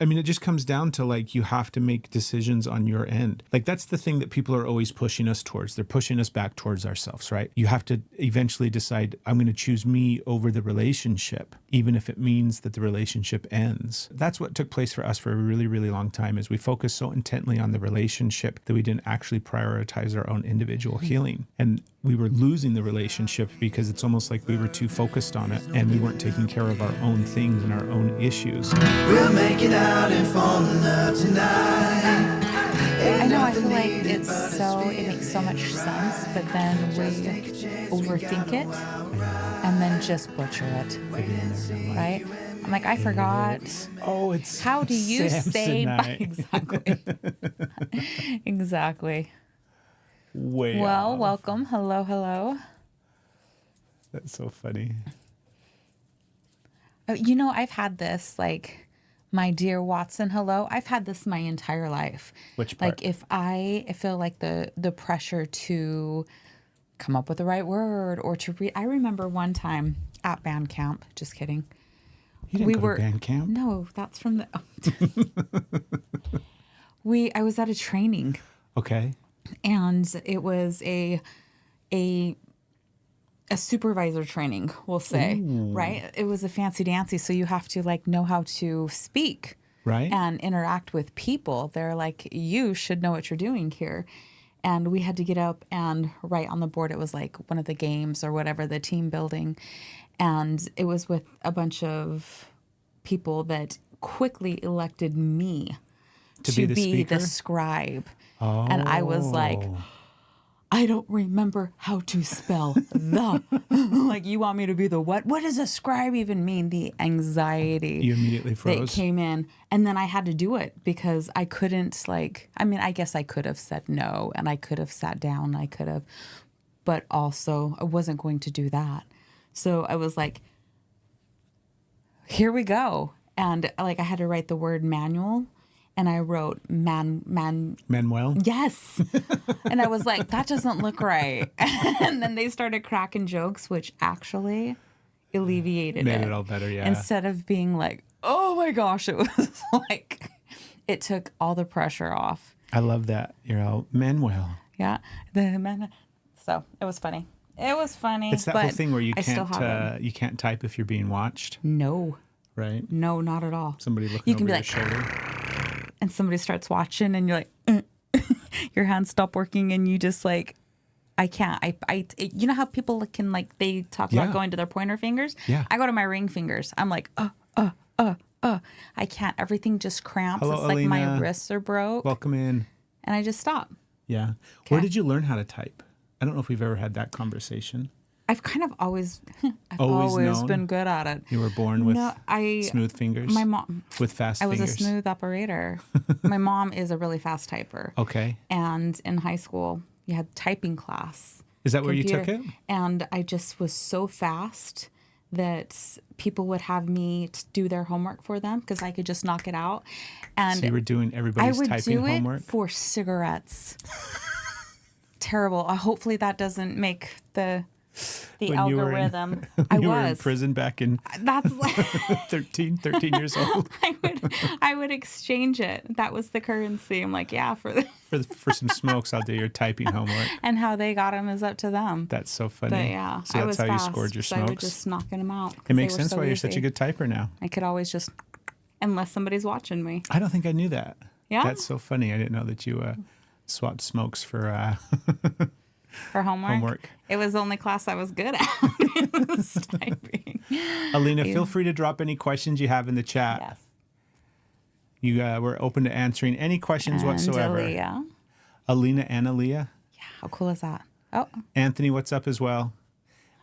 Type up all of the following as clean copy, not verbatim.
I mean, it just comes down to like, you have to make decisions on your end. Like, that's the thing that people are always pushing us towards. They're pushing us back towards ourselves, right? You have to eventually decide, I'm going to choose me over the relationship, even if it means that the relationship ends. That's what took place for us for a really, really long time, is we focused so intently on the relationship that we didn't actually prioritize our own individual healing. And we were losing the relationship because it's almost like we were too focused on it and we weren't taking care of our own things and our own issues. We'll make it out and fall in love tonight. I know, I feel like it makes so much sense, but then we overthink it and then just butcher it, right? I'm like, I forgot. Oh, it's how do you say exactly? Exactly. Way well, off. Welcome. Hello. That's so funny. You know, I've had this, like, my dear Watson, hello. I've had this my entire life. Which part? Like, if I feel like the pressure to come up with the right word or to read. I remember one time at band camp. Just kidding. You didn't go to band camp? No, that's from the. I was at a training. Okay. And it was a supervisor training, we'll say. Ooh. Right? It was a fancy dancy, so you have to like know how to speak, right, and interact with people. They're like, you should know what you're doing here. And we had to get up and write on the board. It was like one of the games or whatever, the team building, and it was with a bunch of people that quickly elected me to be the scribe. Oh. And I was like, I don't remember how to spell the. Like, you want me to be the what? What does a scribe even mean? The anxiety. You immediately froze. That came in. And then I had to do it because I couldn't, like, I mean, I guess I could have said no and I could have sat down. I could have, but also I wasn't going to do that. So I was like, here we go. And like, I had to write the word manual. And I wrote Manuel? Yes. And I was like, that doesn't look right. And then they started cracking jokes, which actually alleviated Made it all better, yeah. Instead of being like, oh my gosh, it was like, it took all the pressure off. I love that. You're all Manuel. Yeah. So it was funny. It was funny. It's that whole thing where you can't type if you're being watched. No. Right? No, not at all. Somebody looking over your shoulder. And somebody starts watching and you're like, your hands stop working and you just like, I can't. You know how people can like, they talk about going to their pointer fingers? Yeah. I go to my ring fingers. I'm like, I can't. Everything just cramps. Hello, it's like Alina. my wrists are broke. Welcome in. And I just stop. Yeah. Okay. Where did you learn how to type? I don't know if we've ever had that conversation. I've kind of always known? been good at it. You were born with smooth fingers? My mom. With fast fingers? I was a smooth operator. My mom is a really fast typer. Okay. And in high school, you had typing class. Is that where you took it? And I just was so fast that people would have me do their homework for them because I could just knock it out. And so you were doing everybody's typing homework? I would do it for cigarettes. Terrible. Hopefully that doesn't make the algorithm. You were in prison back in that's like 13 years old. I would exchange it. That was the currency. I'm like, yeah, for some smokes, I'll do your typing homework. And how they got them is up to them. That's so funny. But yeah, so that's how fast, you scored your smokes. So I was just knocking them out. It makes sense why you're such a good typer now. I could always just, unless somebody's watching me. I don't think I knew that. Yeah, that's so funny. I didn't know that you swapped smokes for homework. It was the only class I was good at. Was typing. Alina, feel free to drop any questions you have in the chat. Yes. We're open to answering any questions whatsoever. Alina and Aaliyah. Yeah, how cool is that? Oh. Anthony, what's up as well?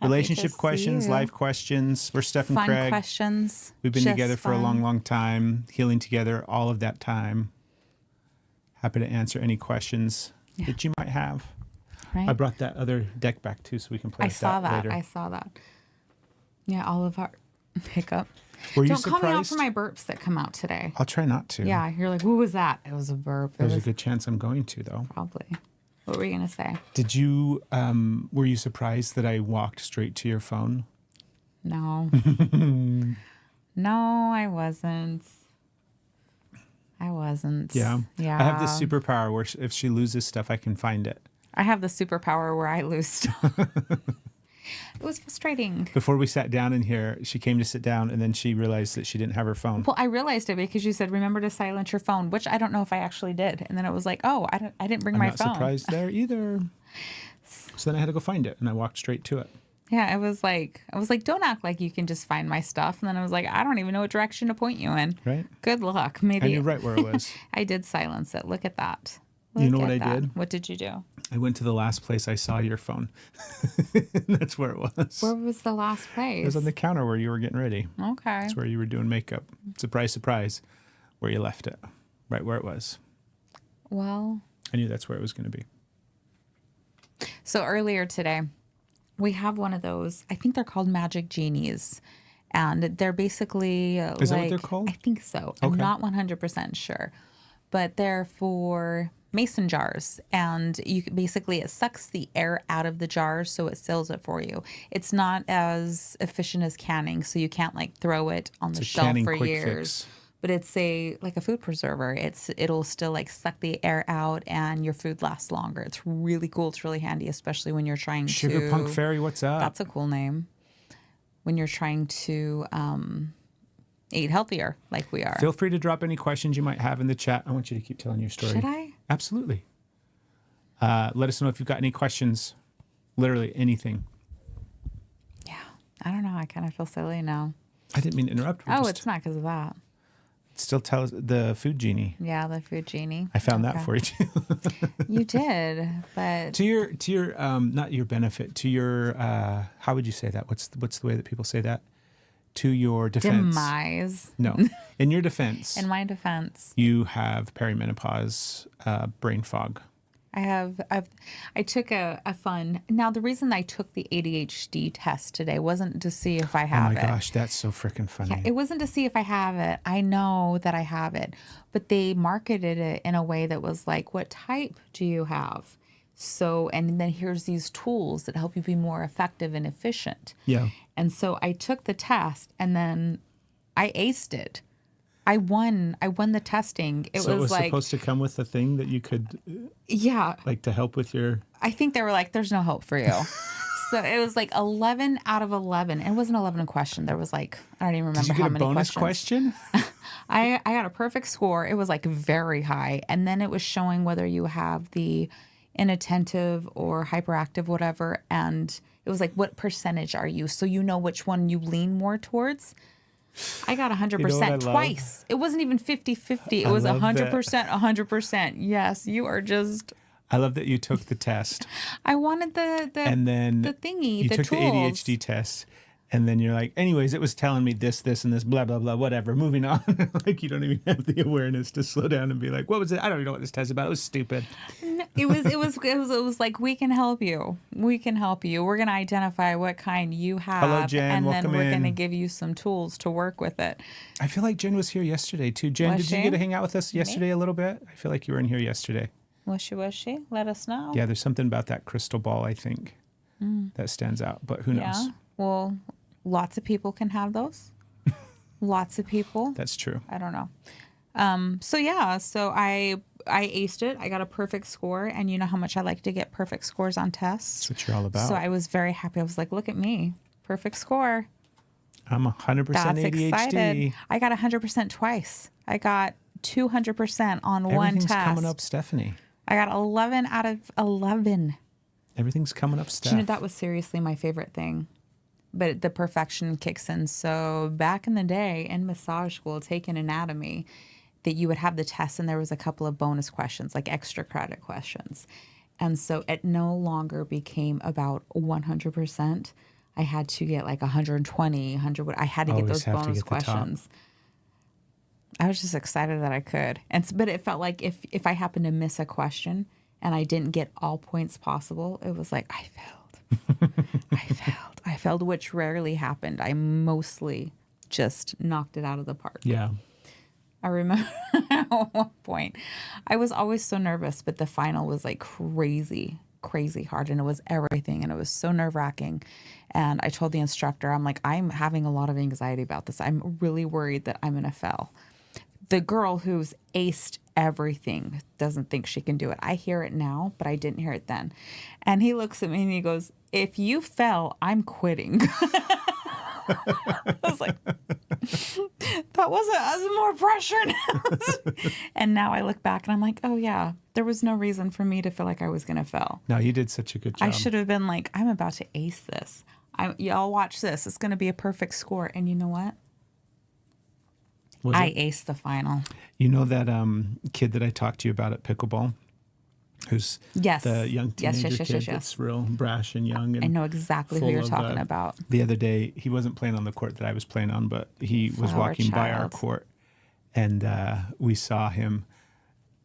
Relationship questions, life questions. We're Steph and Craig. Fun questions. We've been together for a long, long time, healing together all of that time. Happy to answer any questions that you might have. Right. I brought that other deck back too, so we can play with that later. I saw that. Yeah, all of our hiccup. Were you Don't surprised? call me out for my burps that come out today. I'll try not to. Yeah, you're like, what was that? It was a burp. There's a good chance I'm going to, though. Probably. What were you going to say? Did you, were you surprised that I walked straight to your phone? No. No, I wasn't. presence. Yeah. Yeah. I have this superpower where if she loses stuff, I can find it. I have the superpower where I lose stuff. It was frustrating. Before we sat down in here, she came to sit down and then she realized that she didn't have her phone. Well, I realized it because you said, remember to silence your phone, which I don't know if I actually did. And then it was like, oh, I didn't bring my phone. I'm not surprised there either. So then I had to go find it and I walked straight to it. Yeah, I was like, don't act like you can just find my stuff. And then I was like, I don't even know what direction to point you in. Right. Good luck. Maybe I knew right where it was. I did silence it. Look at that. You know Look what at I that. did? What did you do? I went to the last place I saw your phone. That's where it was. Where was the last place? It was on the counter where you were getting ready. Okay. That's where you were doing makeup. Surprise, surprise, where you left it. Right where it was. Well, I knew that's where it was going to be. so earlier today, we have one of those, I think they're called magic genies. And they're basically Is that what they're called? I think so. I'm Okay. not 100% sure. But they're for mason jars. And basically it sucks the air out of the jars so it seals it for you. It's not as efficient as canning, so you can't like throw it on the a shelf canning for quick years. fix. But it's like a food preserver. It'll still like suck the air out and your food lasts longer. It's really cool. It's really handy, especially when you're trying Sugar Punk Fairy, what's up? That's a cool name. When you're trying to eat healthier, like we are. Feel free to drop any questions you might have in the chat. I want you to keep telling your story. Should I? Absolutely. Let us know if you've got any questions. Literally anything. Yeah. I don't know. I kind of feel silly now. I didn't mean to interrupt. Oh, it's not because of that. Still tell us the food genie. Yeah, the food genie. I found that Okay. for you too. You did, but to your not your benefit, to your how would you say that? What's the way that people say that? To your defense. demise. No. In your defense. In my defense, You have perimenopause brain fog. I took a fun. Now, the reason I took the ADHD test today wasn't to see if I Oh have my it. gosh, that's so freaking funny. Yeah, it wasn't to see if I have it. I know that I have it, but they marketed it in a way that was like, what type do you have? So, and then here's these tools that help you be more effective and efficient. Yeah. And so I took the test and then I aced it. I won the testing. So it was like, supposed to come with a thing that you could yeah, like to help with your. I think they were like, there's no hope for you. So it was like 11 out of 11. It wasn't 11 a question. There was like, I don't even remember Did you how get a many bonus questions. question? I got a perfect score. It was like very high. And then it was showing whether you have the inattentive or hyperactive, whatever. And it was like, what percentage are you? So you know which one you lean more towards. I got 100% You know what I love? twice. It wasn't even 50-50. It I was love 100%, that. 100%. Yes, you are just... I love that you took the test I wanted the and then the thingy, you the took tools. the ADHD test. And then you're like, anyways, it was telling me this, and this, blah, blah, blah, whatever. Moving on. Like you don't even have the awareness to slow down and be like, what was it? I don't even know what this test is about. It was stupid. It was like, we can help you. We can help you. We're going to identify what kind you have. Hello, Jen. And Welcome then we're in. going to give you some tools to work with it. I feel like Jen was here yesterday too. Jen, Was did you she? get to hang out with us yesterday a little bit? I feel like you were in here yesterday. Was she? Let us know. Yeah, there's something about that crystal ball, I think, that stands out. But who knows? Yeah. Well, lots of people can have those. Lots of people. That's true. I don't know. So I aced it. I got a perfect score, and you know how much I like to get perfect scores on tests. That's what you're all about. So I was very happy. I was like, look at me, perfect score. I'm 100% That's ADHD. excited. I got 100% twice. I got 200% on one Everything's test. coming up, Stephanie. I got 11 out of 11. Everything's coming up, Do Steph. you know, that was seriously my favorite thing. But the perfection kicks in. So back in the day in massage school, taking anatomy, that you would have the test and there was a couple of bonus questions, like extra credit questions. And so it no longer became about 100%. I had to get like 120, 100. I had to get Always those have to bonus get the top. questions. I was just excited that I could. But it felt like if I happened to miss a question and I didn't get all points possible, it was like, I failed. I failed, which rarely happened. I mostly just knocked it out of the park. Yeah. I remember at one point, I was always so nervous, but the final was like crazy hard, and it was everything, and it was so nerve-wracking. And I told the instructor, I'm like, I'm having a lot of anxiety about this. I'm really worried that I'm going to fail. The girl who's aced everything, doesn't think she can do it. I hear it now, but I didn't hear it then. And he looks at me and he goes, if you fell, I'm quitting. I was like, that was more pressure. And now I look back and I'm like, oh yeah, there was no reason for me to feel like I was going to fail. No, you did such a good job. I should have been like, I'm about to ace this. Y'all watch this. It's going to be a perfect score. And you know what? I aced the final. You know that kid that I talked to you about at pickleball? Who's the young teenager kid that's real brash and young. And I know exactly who you're talking about. The other day, he wasn't playing on the court that I was playing on, but he was walking by our court, and we saw him,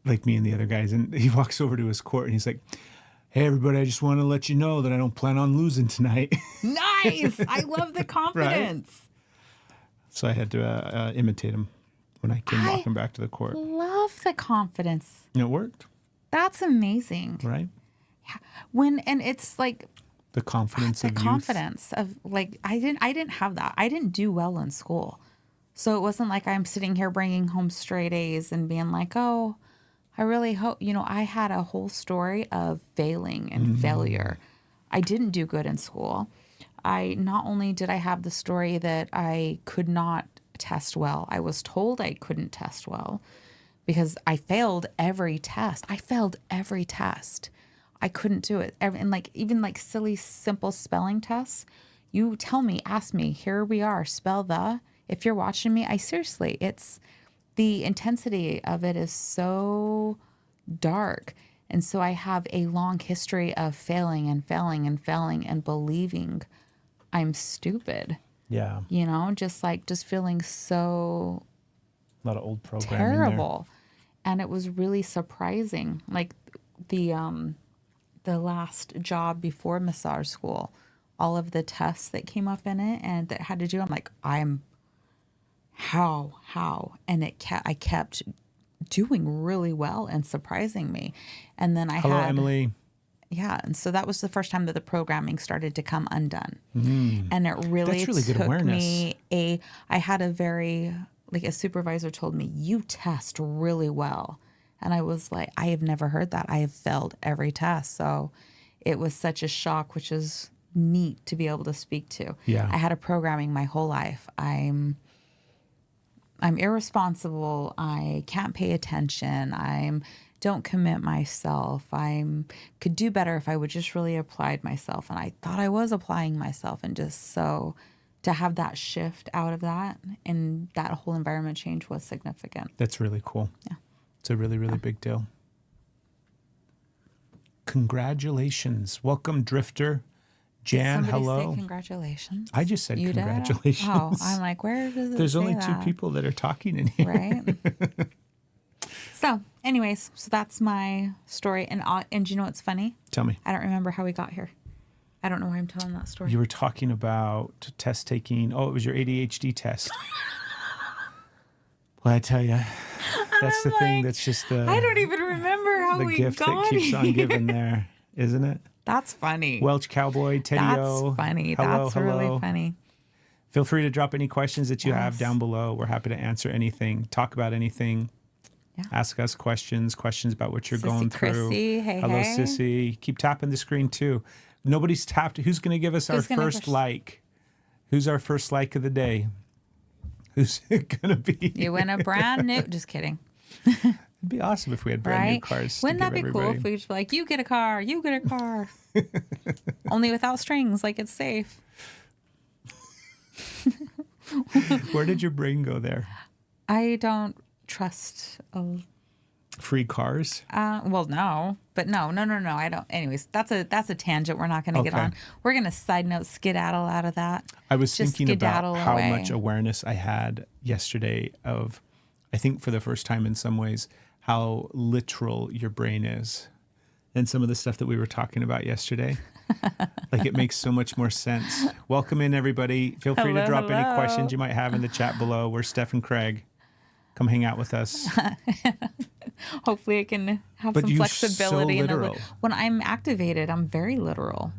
like me and the other guys, and he walks over to his court, and he's like, hey, everybody, I just want to let you know that I don't plan on losing tonight. Nice! I love the confidence. Right? So I had to imitate him when I came walking back to the court. Love the confidence. And it worked. That's amazing. Right? Yeah. And it's like the confidence of like I didn't have that. I didn't do well in school. So it wasn't like I'm sitting here bringing home straight A's and being like, "Oh, I really hope," I had a whole story of failing and failure. I didn't do good in school. Not only did I have the story that I could not test well, I was told I couldn't test well. Because I failed every test. I couldn't do it. And even silly, simple spelling tests, you tell me, ask me, here we are, spell the. If you're watching me, it's the intensity of it is so dark. And so I have a long history of failing and believing I'm stupid. Yeah. Just feeling so a lot of old programming terrible. And it was really surprising. Like the last job before massage school, all of the tests that came up in it and that had to do, I'm like, how? And I kept doing really well and surprising me. And then Hello, Emily. Yeah. And so that was the first time that the programming started to come undone. And it really good took awareness. me I had a supervisor told me, you test really well. And I was like, I have never heard that. I have failed every test. So it was such a shock, which is neat to be able to speak to. Yeah. I had a programming my whole life. I'm irresponsible. I can't pay attention. Don't commit myself. Could do better if I would just really applied myself. And I thought I was applying myself, and just so to have that shift out of that and that whole environment change was significant. That's really cool. Yeah. It's a really, really big deal. Congratulations. Welcome, Drifter. Jan, did somebody hello. Say congratulations? I just said you congratulations. Did? Oh, I'm like, where does it There's say only that? two people that are talking in here. Right? So, anyways, that's my story. And do you know what's funny? Tell me. I don't remember how we got here. I don't know why I'm telling that story. You were talking about test taking. Oh, it was your ADHD test. Well, I tell you, that's the thing. That's just the. I don't even remember how the we gift got that keeps here. on giving there, isn't it? That's funny. Welch Cowboy, Teddy-O. That's funny. Hello, That's hello. really funny. Feel free to drop any questions that you have down below. We're happy to answer anything, talk about anything. Yeah. Ask us questions about what you're going through. Chrissy, hey, hello, Sissy. Keep tapping the screen too. Nobody's tapped. Who's going to give us our first like? Who's our first like of the day? Who's it going to be? You win a brand new. Just kidding. It'd be awesome if we had brand new cars. Wouldn't that be cool if we just be like, you get a car, you get a car. Only without strings, like it's safe. Where did your brain go there? I don't trust free cars. Well, no, but no. I don't. Anyways, that's a tangent. We're not going to get on. We're going to side note skedaddle out of that. I was thinking about how away. much awareness I had yesterday of, I think for the first time in some ways, how literal your brain is, and some of the stuff that we were talking about yesterday. Like it makes so much more sense. Welcome in, everybody. Feel free to drop any questions you might have in the chat below. We're Steph and Craig. Come hang out with us. Hopefully I can have some flexibility. When I'm activated, I'm very literal.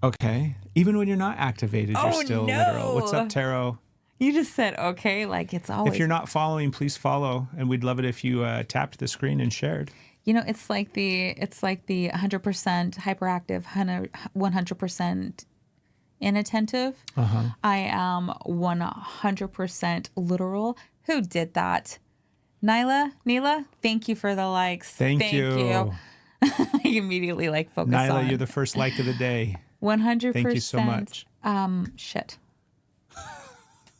Okay. Even when you're not activated, you're still literal. What's up, Taro? You just said, okay, like it's always. If you're not following, please follow. And we'd love it if you tapped the screen and shared. You know, it's like the 100% hyperactive, 100% inattentive. I am 100% literal. Who did that? Neela, thank you for the likes. Thank you. I immediately like focus on. Nyla, you're the first like of the day. 100%. Thank you so much. Shit.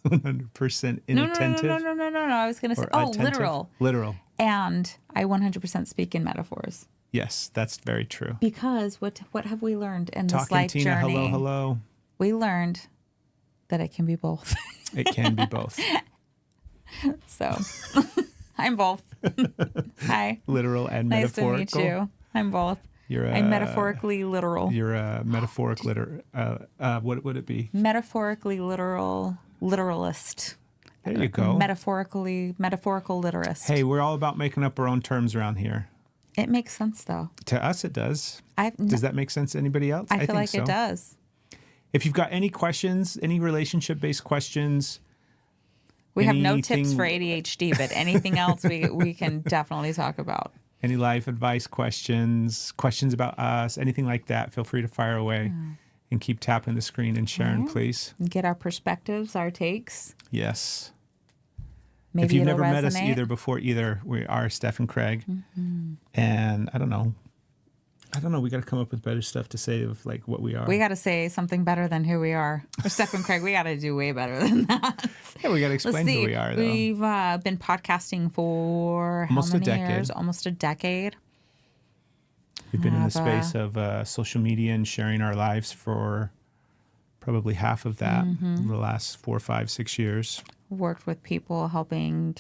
100% inattentive. No. I was going to say, attentive? Literal. And I 100% speak in metaphors. Yes, that's very true. Because what have we learned in this Talking life Tina, journey? hello. We learned that it can be both. It can be both. So, I'm both. Hi. Literal and Nice metaphorical. to meet you. I'm both. I'm metaphorically literal. You're a metaphoric what would it be? Metaphorically literalist. There you go. Metaphorical literist. Hey, we're all about making up our own terms around here. It makes sense, though. To us, it does. Does that make sense to anybody else? I feel think like so. it does. If you've got any questions, any relationship-based questions, we have no tips for ADHD, but anything else we can definitely talk about. Any life advice questions about us, anything like that, feel free to fire away and keep tapping the screen and sharing, please. Get our perspectives, our takes. Yes. Maybe if you've it'll never met us resonate. we are Steph and Craig. And I don't know. We got to come up with better stuff to say of like what we are. We got to say something better than who we are. Or Steph and Craig, we got to do way better than that. Yeah, we got to explain who we are, though. We've been podcasting for Almost how many a decade. years? Almost a decade. We've been in the space of social media and sharing our lives for probably half of that, the last 4, 5, 6 years. Worked with people, helping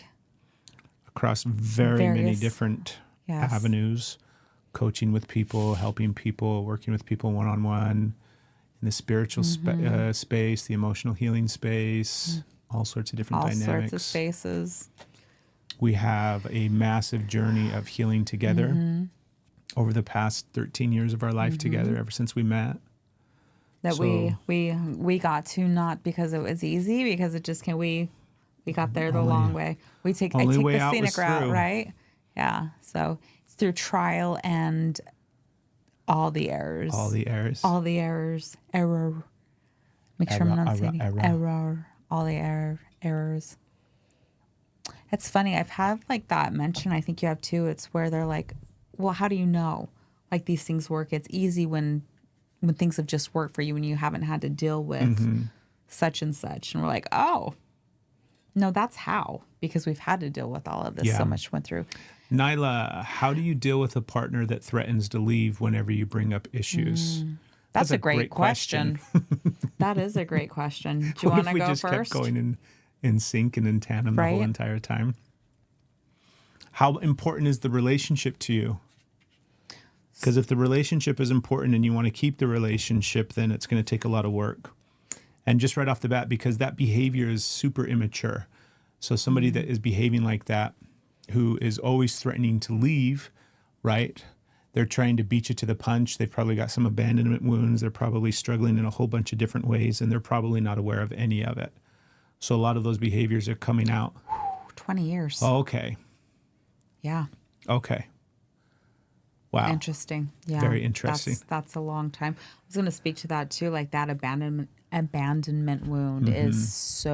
across very many various- different Yes. avenues. Coaching with people, helping people, working with people one-on-one, in the spiritual space, the emotional healing space, all sorts of different all dynamics. sorts of spaces. We have a massive journey of healing together over the past 13 years of our life together, ever since we met. That So- we got to, not because it was easy, because it just we got there the long way. I take only way the out scenic was route, through. right? Yeah. So it's through trial and all the errors. Error. Make sure I'm enunciating. Error. All the errors. It's funny. I've had like that mention. I think you have too. It's where they're like, well, how do you know like these things work? It's easy when things have just worked for you and you haven't had to deal with such and such. And we're like, oh, no, that's how, because we've had to deal with all of this. So much went through. Nyla, how do you deal with a partner that threatens to leave whenever you bring up issues? That's a great question. That is a great question. Do you want to go What if we just first? kept going in sync and in tandem the whole entire time? How important is the relationship to you? Because if the relationship is important and you want to keep the relationship, then it's going to take a lot of work. And just right off the bat, because that behavior is super immature. So somebody that is behaving like that, who is always threatening to leave, right? They're trying to beat you to the punch. They've probably got some abandonment wounds. They're probably struggling in a whole bunch of different ways, and they're probably not aware of any of it. So a lot of those behaviors are coming out. 20 years. Oh, okay. Yeah. Okay. Wow. Interesting. Yeah. Very interesting. That's a long time. I was going to speak to that too. Like that abandonment wound is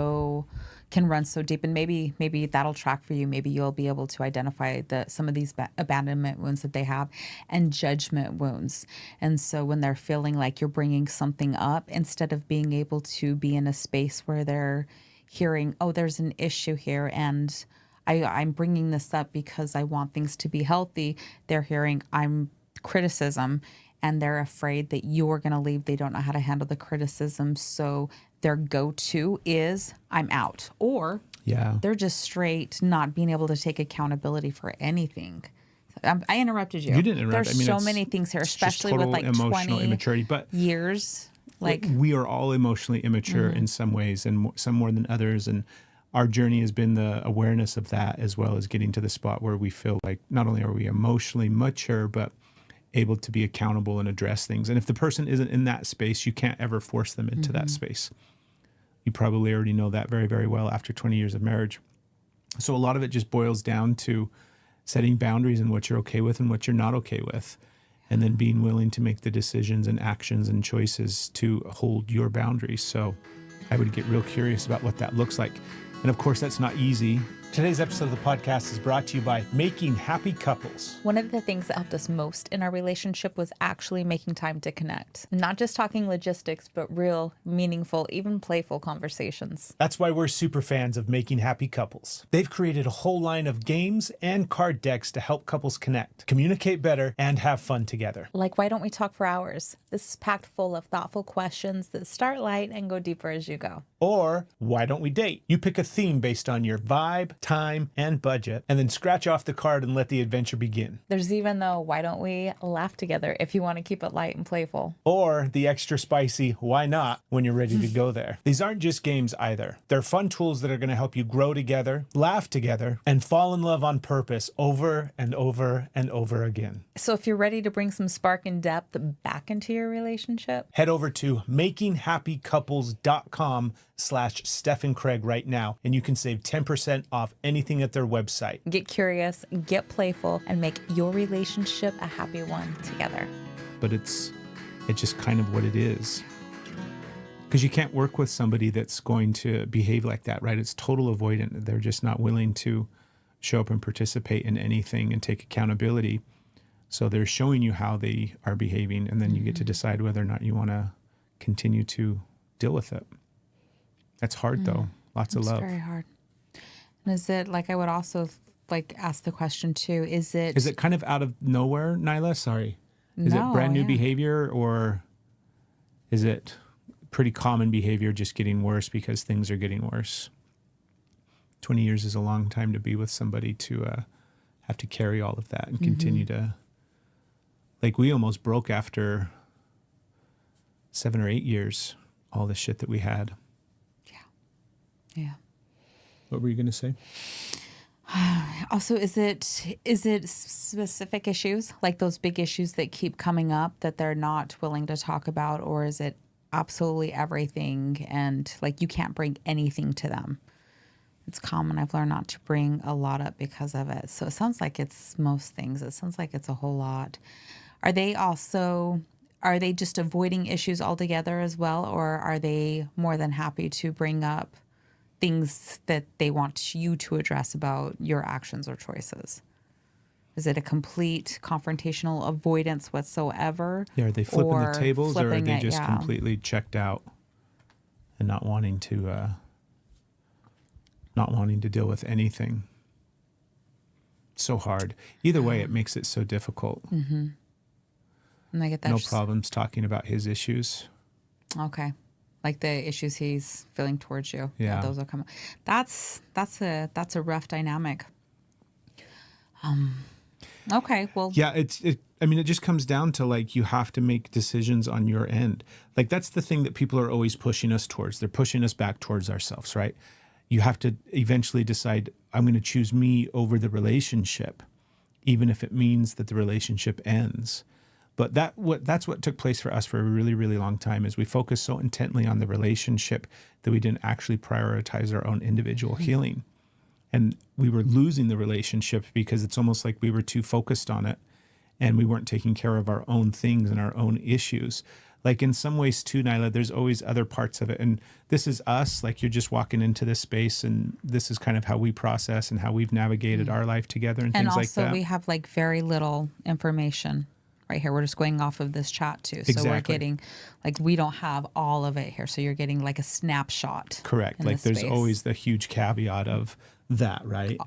can run so deep, and maybe that'll track for you. Maybe you'll be able to identify some of these abandonment wounds that they have, and judgment wounds. And so when they're feeling like you're bringing something up, instead of being able to be in a space where they're hearing, oh, there's an issue here, and I'm bringing this up because I want things to be healthy, they're hearing I'm criticism, and they're afraid that you're going to leave. They don't know how to handle the criticism. So their go-to is I'm out. Or they're just straight not being able to take accountability for anything. I interrupted you. You didn't interrupt. There's so many things here, especially with like emotional 20 immaturity. But years. Like we are all emotionally immature in some ways, and some more than others. And our journey has been the awareness of that, as well as getting to the spot where we feel like not only are we emotionally mature, but able to be accountable and address things. And if the person isn't in that space, you can't ever force them into that space. You probably already know that very, very well after 20 years of marriage. So a lot of it just boils down to setting boundaries and what you're okay with and what you're not okay with, and then being willing to make the decisions and actions and choices to hold your boundaries. So I would get real curious about what that looks like. And of course, that's not easy. Today's episode of the podcast is brought to you by Making Happy Couples. One of the things that helped us most in our relationship was actually making time to connect. Not just talking logistics, but real, meaningful, even playful conversations. That's why we're super fans of Making Happy Couples. They've created a whole line of games and card decks to help couples connect, communicate better, and have fun together. Like, why don't we talk for hours? This is packed full of thoughtful questions that start light and go deeper as you go. Or, why don't we date? You pick a theme based on your vibe, time, and budget, and then scratch off the card and let the adventure begin. There's even the why don't we laugh together if you want to keep it light and playful. Or the extra spicy why not when you're ready to go there. These aren't just games either. They're fun tools that are going to help you grow together, laugh together, and fall in love on purpose over and over and over again. So if you're ready to bring some spark and depth back into your relationship, head over to makinghappycouples.com/Steph and Craig right now, and you can save 10% off anything at their website. get curious, get playful, and make your relationship a happy one together. But it's just kind of what it is. Because you can't work with somebody that's going to behave like that, right? It's total avoidant. They're just not willing to show up and participate in anything and take accountability. So they're showing you how they are behaving, and then you get to decide whether or not you want to continue to deal with it. That's hard, though. Lots of love. It's very hard. And is it, like, I would also like ask the question too, is it kind of out of nowhere, Nyla? Sorry. Is No, it brand new yeah. behavior, or is it pretty common behavior just getting worse because things are getting worse? 20 years is a long time to be with somebody to have to carry all of that and continue to, like, we almost broke after 7 or 8 years, all the shit that we had. Yeah. What were you going to say? Also, is it specific issues, like those big issues that keep coming up that they're not willing to talk about, or is it absolutely everything and like you can't bring anything to them? It's common. I've learned not to bring a lot up because of it. So it sounds like it's most things. It sounds like it's a whole lot. Are they just avoiding issues altogether as well, or are they more than happy to bring up things that they want you to address about your actions or choices? Is it a complete confrontational avoidance whatsoever? Yeah, are they flipping the tables, or are flipping they it? just Yeah. completely checked out and not wanting to deal with anything? So hard. Either way, it makes it so difficult. And I get that. No problems talking about his issues. Okay. Like the issues he's feeling towards you. Yeah. Those will come. That's a rough dynamic. Okay. Well. Yeah, it just comes down to, like, you have to make decisions on your end. Like, that's the thing that people are always pushing us towards. They're pushing us back towards ourselves, right? You have to eventually decide, I'm going to choose me over the relationship, even if it means that the relationship ends. But that's what took place for us for a really, really long time, is we focused so intently on the relationship that we didn't actually prioritize our own individual healing. And we were losing the relationship because it's almost like we were too focused on it and we weren't taking care of our own things and our own issues. Like, in some ways too, Nyla, there's always other parts of it. And this is us, like, you're just walking into this space, and this is kind of how we process and how we've navigated our life together and things like that. And also we have like very little information right here. We're just going off of this chat too. So we're Exactly. getting, like, we don't have all of it here. So you're getting like a snapshot. Correct. in Like, this there's space. always the huge caveat of that, right?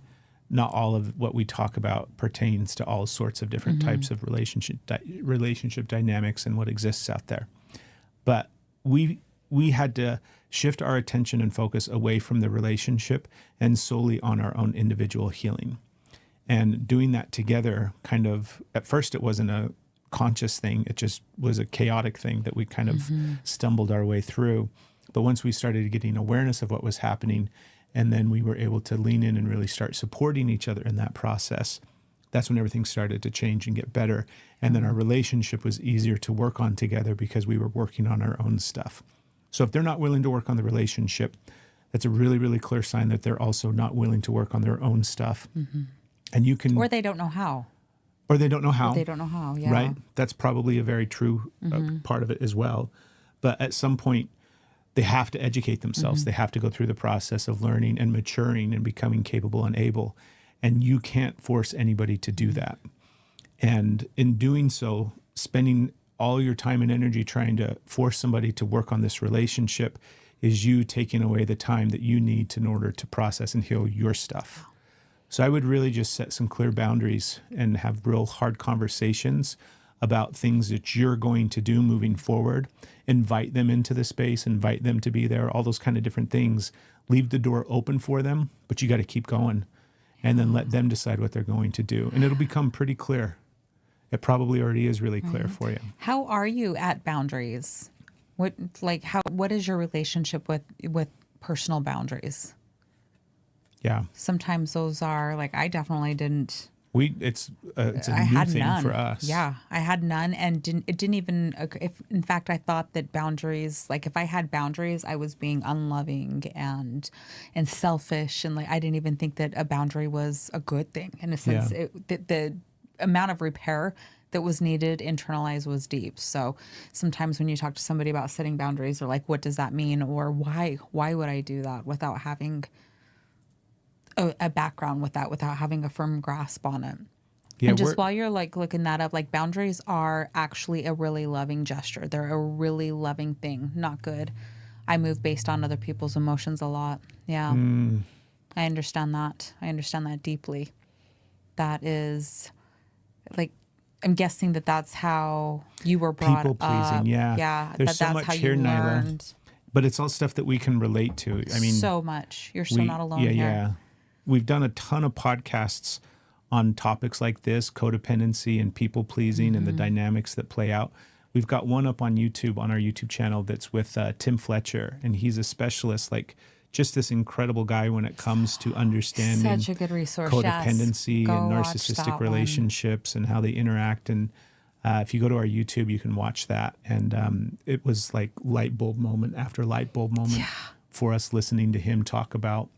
Not all of what we talk about pertains to all sorts of different types of relationship dynamics and what exists out there. But we had to shift our attention and focus away from the relationship and solely on our own individual healing. And doing that together, kind of, at first it wasn't a conscious thing. It just was a chaotic thing that we kind of stumbled our way through. But once we started getting awareness of what was happening, and then we were able to lean in and really start supporting each other in that process, that's when everything started to change and get better. And then our relationship was easier to work on together because we were working on our own stuff. So if they're not willing to work on the relationship, that's a really, really clear sign that they're also not willing to work on their own stuff. And you can, Or they don't know how. or they don't know how. They don't know how, yeah. Right? That's probably a very true part of it as well. But at some point, they have to educate themselves. They have to go through the process of learning and maturing and becoming capable and able. And you can't force anybody to do that. And in doing so, spending all your time and energy trying to force somebody to work on this relationship is you taking away the time that you need in order to process and heal your stuff. So I would really just set some clear boundaries and have real hard conversations about things that you're going to do moving forward. Invite them into the space, invite them to be there, all those kind of different things. Leave the door open for them, but you got to keep going. And then let them decide what they're going to do. And it'll become pretty clear. It probably already is really clear for you. How are you at boundaries? What is your relationship with personal boundaries? Yeah. Sometimes those are like, I definitely didn't. It's a I new had thing none for us. Yeah, I had none, and it didn't even. If in fact I thought that boundaries, like if I had boundaries, I was being unloving and selfish, and like I didn't even think that a boundary was a good thing. In a sense, Yeah. the amount of repair that was needed internalized was deep. So sometimes when you talk to somebody about setting boundaries, they're like, "What does that mean?" Or "Why would I do that?" Without having a background with that, without having a firm grasp on it. Yeah, And just while you're like looking that up, like boundaries are actually a really loving gesture. They're a really loving thing, not good. I move based on other people's emotions a lot. Yeah. I understand that. I understand that deeply. That is like, I'm guessing that that's how you were brought people pleasing, up. yeah. Yeah. There's so that's much how here, you Nyla. learned. But it's all stuff that we can relate to. I mean, so much. You're so not alone yeah, here. yeah. We've done a ton of podcasts on topics like this, codependency and people pleasing and the dynamics that play out. We've got one up on YouTube, on our YouTube channel, that's with Tim Fletcher, and he's a specialist, like just this incredible guy when it comes to understanding Such a good resource. codependency Yes. Go and watch narcissistic that one. relationships and how they interact. And if you go to our YouTube, you can watch that. And it was like light bulb moment after light bulb moment for us listening to him talk about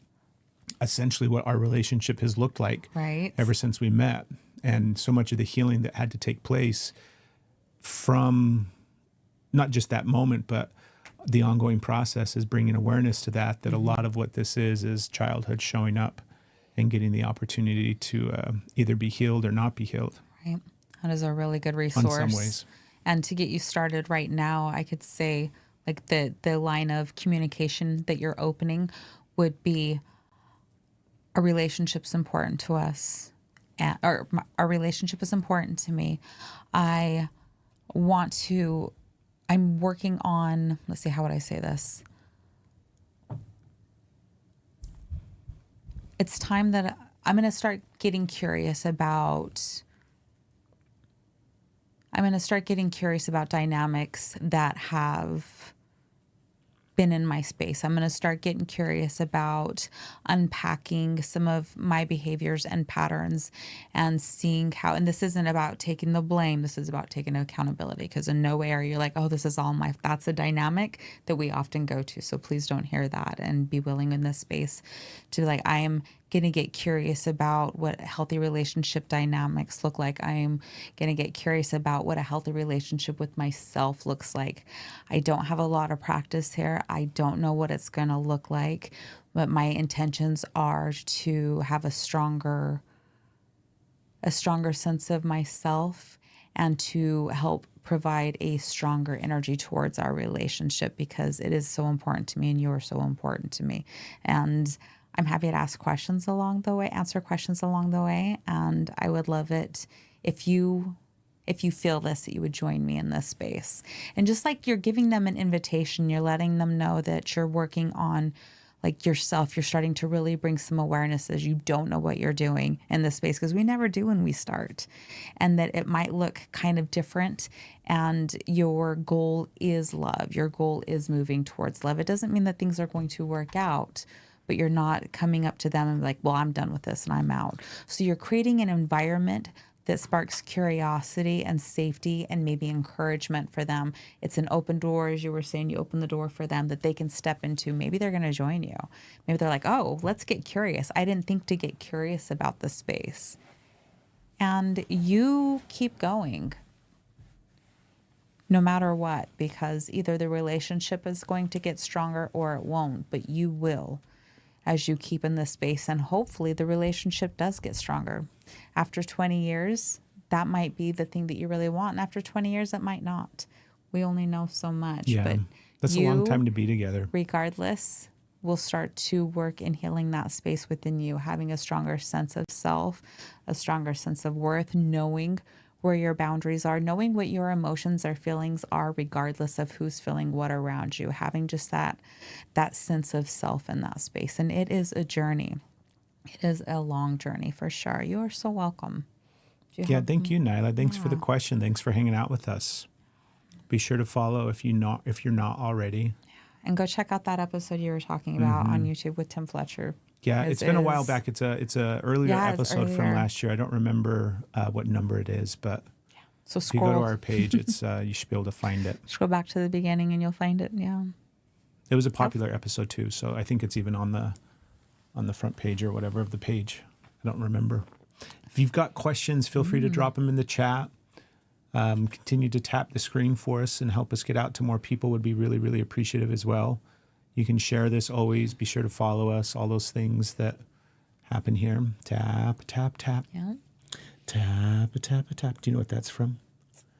essentially what our relationship has looked like Right. ever since we met. And so much of the healing that had to take place from not just that moment, but the ongoing process is bringing awareness to that a lot of what this is childhood showing up and getting the opportunity to either be healed or not be healed. Right. That is a really good resource. In some ways. And to get you started right now, I could say like the line of communication that you're opening would be, a relationship's important to us, or our relationship is important to me. I'm working on, let's see, how would I say this? It's time that I'm going to start getting curious about dynamics that have been in my space. I'm going to start getting curious about unpacking some of my behaviors and patterns and seeing how, and this isn't about taking the blame. This is about taking accountability, because in no way are you like, oh, this is all my, that's a dynamic that we often go to. So please don't hear that, and be willing in this space to be like, I am going to get curious about what healthy relationship dynamics look like. I am going to get curious about what a healthy relationship with myself looks like. I don't have a lot of practice here. I don't know what it's going to look like, but my intentions are to have a stronger sense of myself and to help provide a stronger energy towards our relationship, because it is so important to me and you are so important to me. And I'm happy to ask questions along the way, answer questions along the way. And I would love it if you feel this, that you would join me in this space. And just like you're giving them an invitation, you're letting them know that you're working on like yourself. You're starting to really bring some awareness as you don't know what you're doing in this space, because we never do when we start, and that it might look kind of different. And your goal is love. Your goal is moving towards love. It doesn't mean that things are going to work out, but you're not coming up to them and like, well, I'm done with this and I'm out. So you're creating an environment that sparks curiosity and safety and maybe encouragement for them. It's an open door, as you were saying, you open the door for them that they can step into. Maybe they're going to join you. Maybe they're like, oh, let's get curious. I didn't think to get curious about the space. And you keep going no matter what, because either the relationship is going to get stronger or it won't, but you will as you keep in this space. And hopefully the relationship does get stronger. After 20 years, that might be the thing that you really want. And after 20 years, it might not. We only know so much. Yeah, but that's a long time to be together. Regardless, will start to work in healing that space within you, having a stronger sense of self, a stronger sense of worth, knowing where your boundaries are, knowing what your emotions or feelings are, regardless of who's feeling what around you, having just that sense of self in that space. And it is a journey. It is a long journey for sure. You are so welcome. Thank you, Nyla. Thanks for the question. Thanks for hanging out with us. Be sure to follow if you're not already. And go check out that episode you were talking about on YouTube with Tim Fletcher. Yeah, it's been a while back. It's a earlier episode from last year. I don't remember what number it is, but so if you go to our page, it's you should be able to find it. Scroll back to the beginning and you'll find it. Yeah, it was a popular episode too, so I think it's even on the front page or whatever of the page. I don't remember. If you've got questions, feel free to drop them in the chat. Continue to tap the screen for us and help us get out to more people. Would be really, really appreciative as well. You can share this always. Be sure to follow us. All those things that happen here. Tap, tap, tap. Yeah. Tap, tap, tap. Do you know what that's from?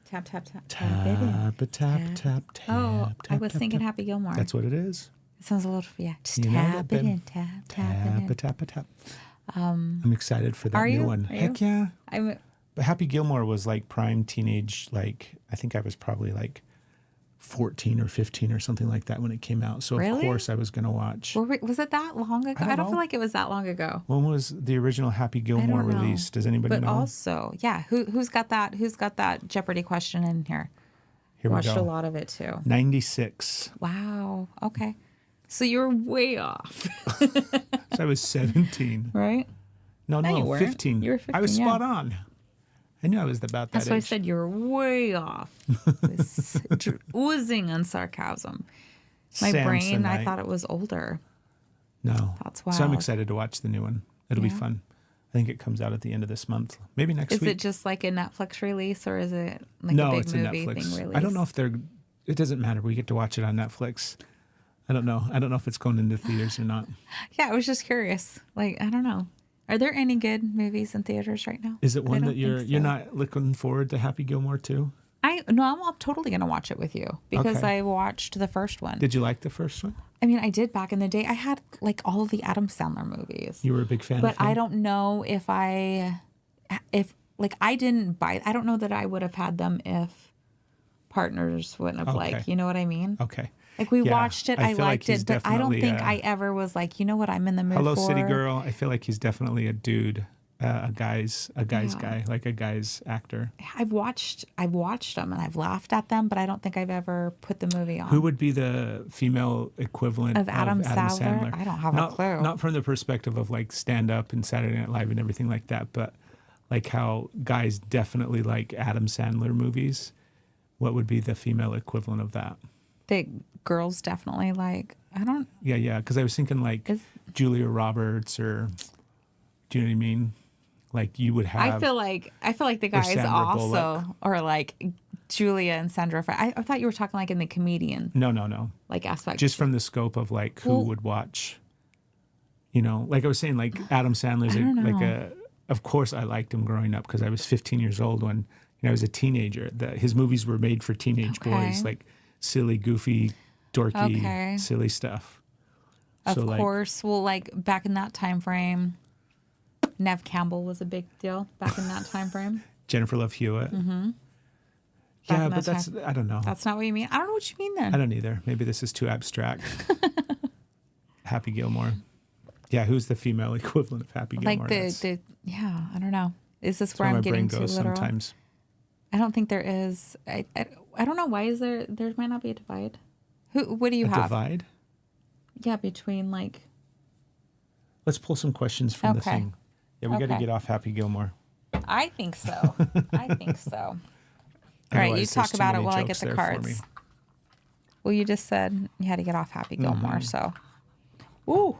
Tap, tap, tap. Tap, tap, tap, tap. Oh, I was tap, thinking tap. Happy Gilmore. That's what it is. It sounds a little, just You know tap that, it babe? in, tap Tap, it tap, tap. I'm excited for that Are new you? one. Are you? Heck yeah. in. But Happy Gilmore was like prime teenage, like I think I was probably like 14 or 15 or something like that when it came out. So Really? of course I was going to watch. Was it that long ago? I don't don't know. feel like it was that long ago. When was the original Happy Gilmore know. released? Does anybody But know? also, yeah, who's got that Jeopardy question in here? Here we Watched go. a lot of it too. 96. Wow. Okay. So you're way off, So I was 17. right? No, No, you weren't. 15. You were I was 15, spot on. I knew I was about that That's why I age. said you're way off. This oozing on sarcasm. My brain, I Samsonite. thought it was older. No. That's So I'm wild. excited to watch the new one. It'll be Yeah. fun. I think it comes out at the end of this month. Maybe next Is week. it just like a Netflix release or is it like No, a big it's a movie Netflix. thing release? I don't know if it doesn't matter. We get to watch it on Netflix. I don't know. I don't know if it's going into theaters or not. Yeah, I was just curious. Like, I don't know. Are there any good movies in theaters right now? Is it I one don't that you're think you're so. not looking forward to Happy Gilmore too? No, I'm totally gonna watch it with you because Okay. I watched the first one. Did you like the first one? I mean, I did back in the day. I had like all of the Adam Sandler movies, You were a big fan but of him? I don't know if I didn't buy. I don't know that I would have had them if Partners wouldn't have Okay. you know what I mean? Okay. Like we Yeah, watched it, I I feel like liked he's it, but I don't definitely think a- I ever was like, you know what, I'm in the mood Hello, for. City Girl. I feel like he's definitely a dude, a guy's Yeah. guy, like a guy's actor. I've watched them and I've laughed at them, but I don't think I've ever put the movie on. Who would be the female equivalent Of Adam Sandler? Sandler? I don't have a clue. Not from the perspective of like stand up and Saturday Night Live and everything like that, but like how guys definitely like Adam Sandler movies. What would be the female equivalent of that? that girls definitely like. I don't. Yeah. Because I was thinking like Is- Julia Roberts or, do you know what I mean? Like you would have. I feel like the guys Sandra also Bullock. or like Julia and Sandra. I thought you were talking like in the comedian No. like aspect. Just from the scope of like who Well- would watch. You know, like I was saying, like Adam Sandler's I don't know. Of course, I liked him growing up because I was 15 years old when I was a teenager. His movies were made for teenage Okay. boys, like silly, goofy, dorky, Okay. silly stuff. Of So, like, course, well, like back in that time frame, Nev Campbell was a big deal back in that time frame. Jennifer Love Hewitt. Back Yeah, in but that that's time. I don't know. That's not what you mean. I don't know what you mean I then. don't either. Maybe this is too abstract. Happy Gilmore. Yeah, who's the female equivalent of Happy Gilmore? Like That's yeah, I don't know. Is this where where my I'm brain getting too goes literal? sometimes. I don't think there is. I don't know. Why is there? There might not be a divide. What do you A have? divide. Yeah, between like. Let's pull some questions from the Okay. thing. Yeah, we got to Okay. get off Happy Gilmore. I think so. I think so. All right, you Otherwise, talk there's too about it many while I get jokes the there for me. cards. Well, you just said you had to get off Happy Gilmore, so. Ooh,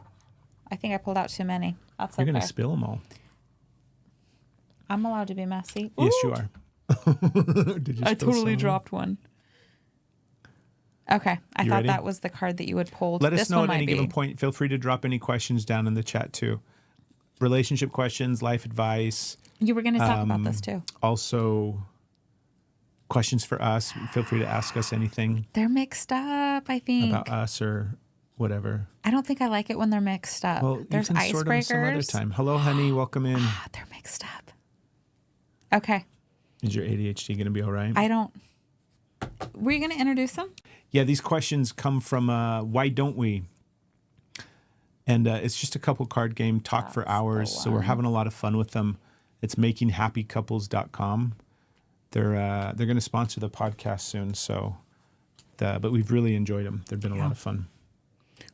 I think I pulled out too many. That's You're okay. going to spill them all. I'm allowed to be messy. Yes, Ooh, you are. Did you I spill totally some? dropped one. Okay, I You thought ready? that was the card that you had pulled. Let us This know one at might any be. given point. Feel free to drop any questions down in the chat too. Relationship questions, life advice. You were going to talk about this too. Also, questions for us. Feel free to ask us anything They're mixed up, I think. about us or whatever. I don't think I like it when they're mixed up. Well, There's you can sort them some other icebreakers. time. Hello, honey. Welcome in. They're mixed up. Okay. Is your ADHD going to be all right? I don't. Were you going to introduce them? Yeah, these questions come from Why Don't We? And it's just a couple card game, talk for That's the hours. So we're one. having a lot of fun with them. It's makinghappycouples.com. They're going to sponsor the podcast soon. So, but we've really enjoyed them. They've been a lot of fun.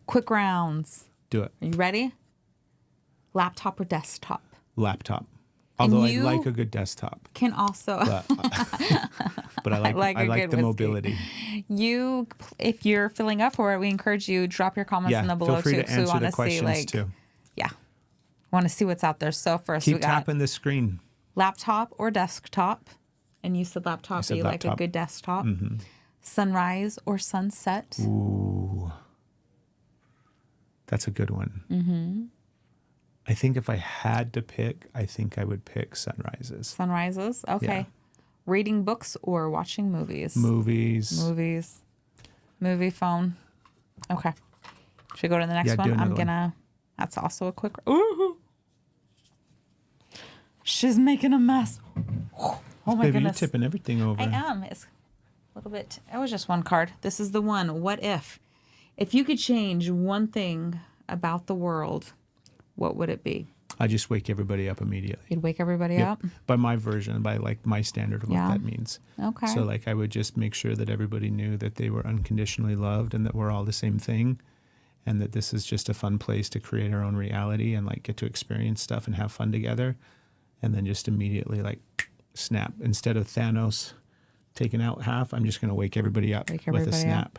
Quick rounds. Do it. Are you ready? Laptop or desktop? Laptop. Although I you- like a good desktop, Can also but I like a the good whiskey. mobility. You, if you're filling up for it, we encourage you drop your comments in the below feel free too, to because we answer want the to see questions too. yeah, want to see what's out there. So first we Keep got tapping the screen. laptop or desktop, and you said laptop. said You like a laptop. good desktop. Sunrise or sunset? Ooh, that's a good one. Mm-hmm. I think if I had to pick, I think I would pick sunrises. Sunrises. Okay. Yeah. Reading books or watching movies? Movies. Movies. Movie phone. Okay. Should we go to the next Yeah, do one? I'm another one. gonna. That's also a quick. Ooh. She's making a mess. Oh my Baby, goodness. you're tipping everything over. I am. It's a little bit. It was just one card. This is the one. What if? If you could change one thing about the world, what would it be? I just wake everybody up immediately. You'd wake everybody Yep. up? By my version, by like my standard of what Yeah. that means. Okay. So like I would just make sure that everybody knew that they were unconditionally loved and that we're all the same thing, and that this is just a fun place to create our own reality and like get to experience stuff and have fun together, and then just immediately like snap. Instead of Thanos taking out half, I'm just going to wake everybody up Wake with a everybody up. snap.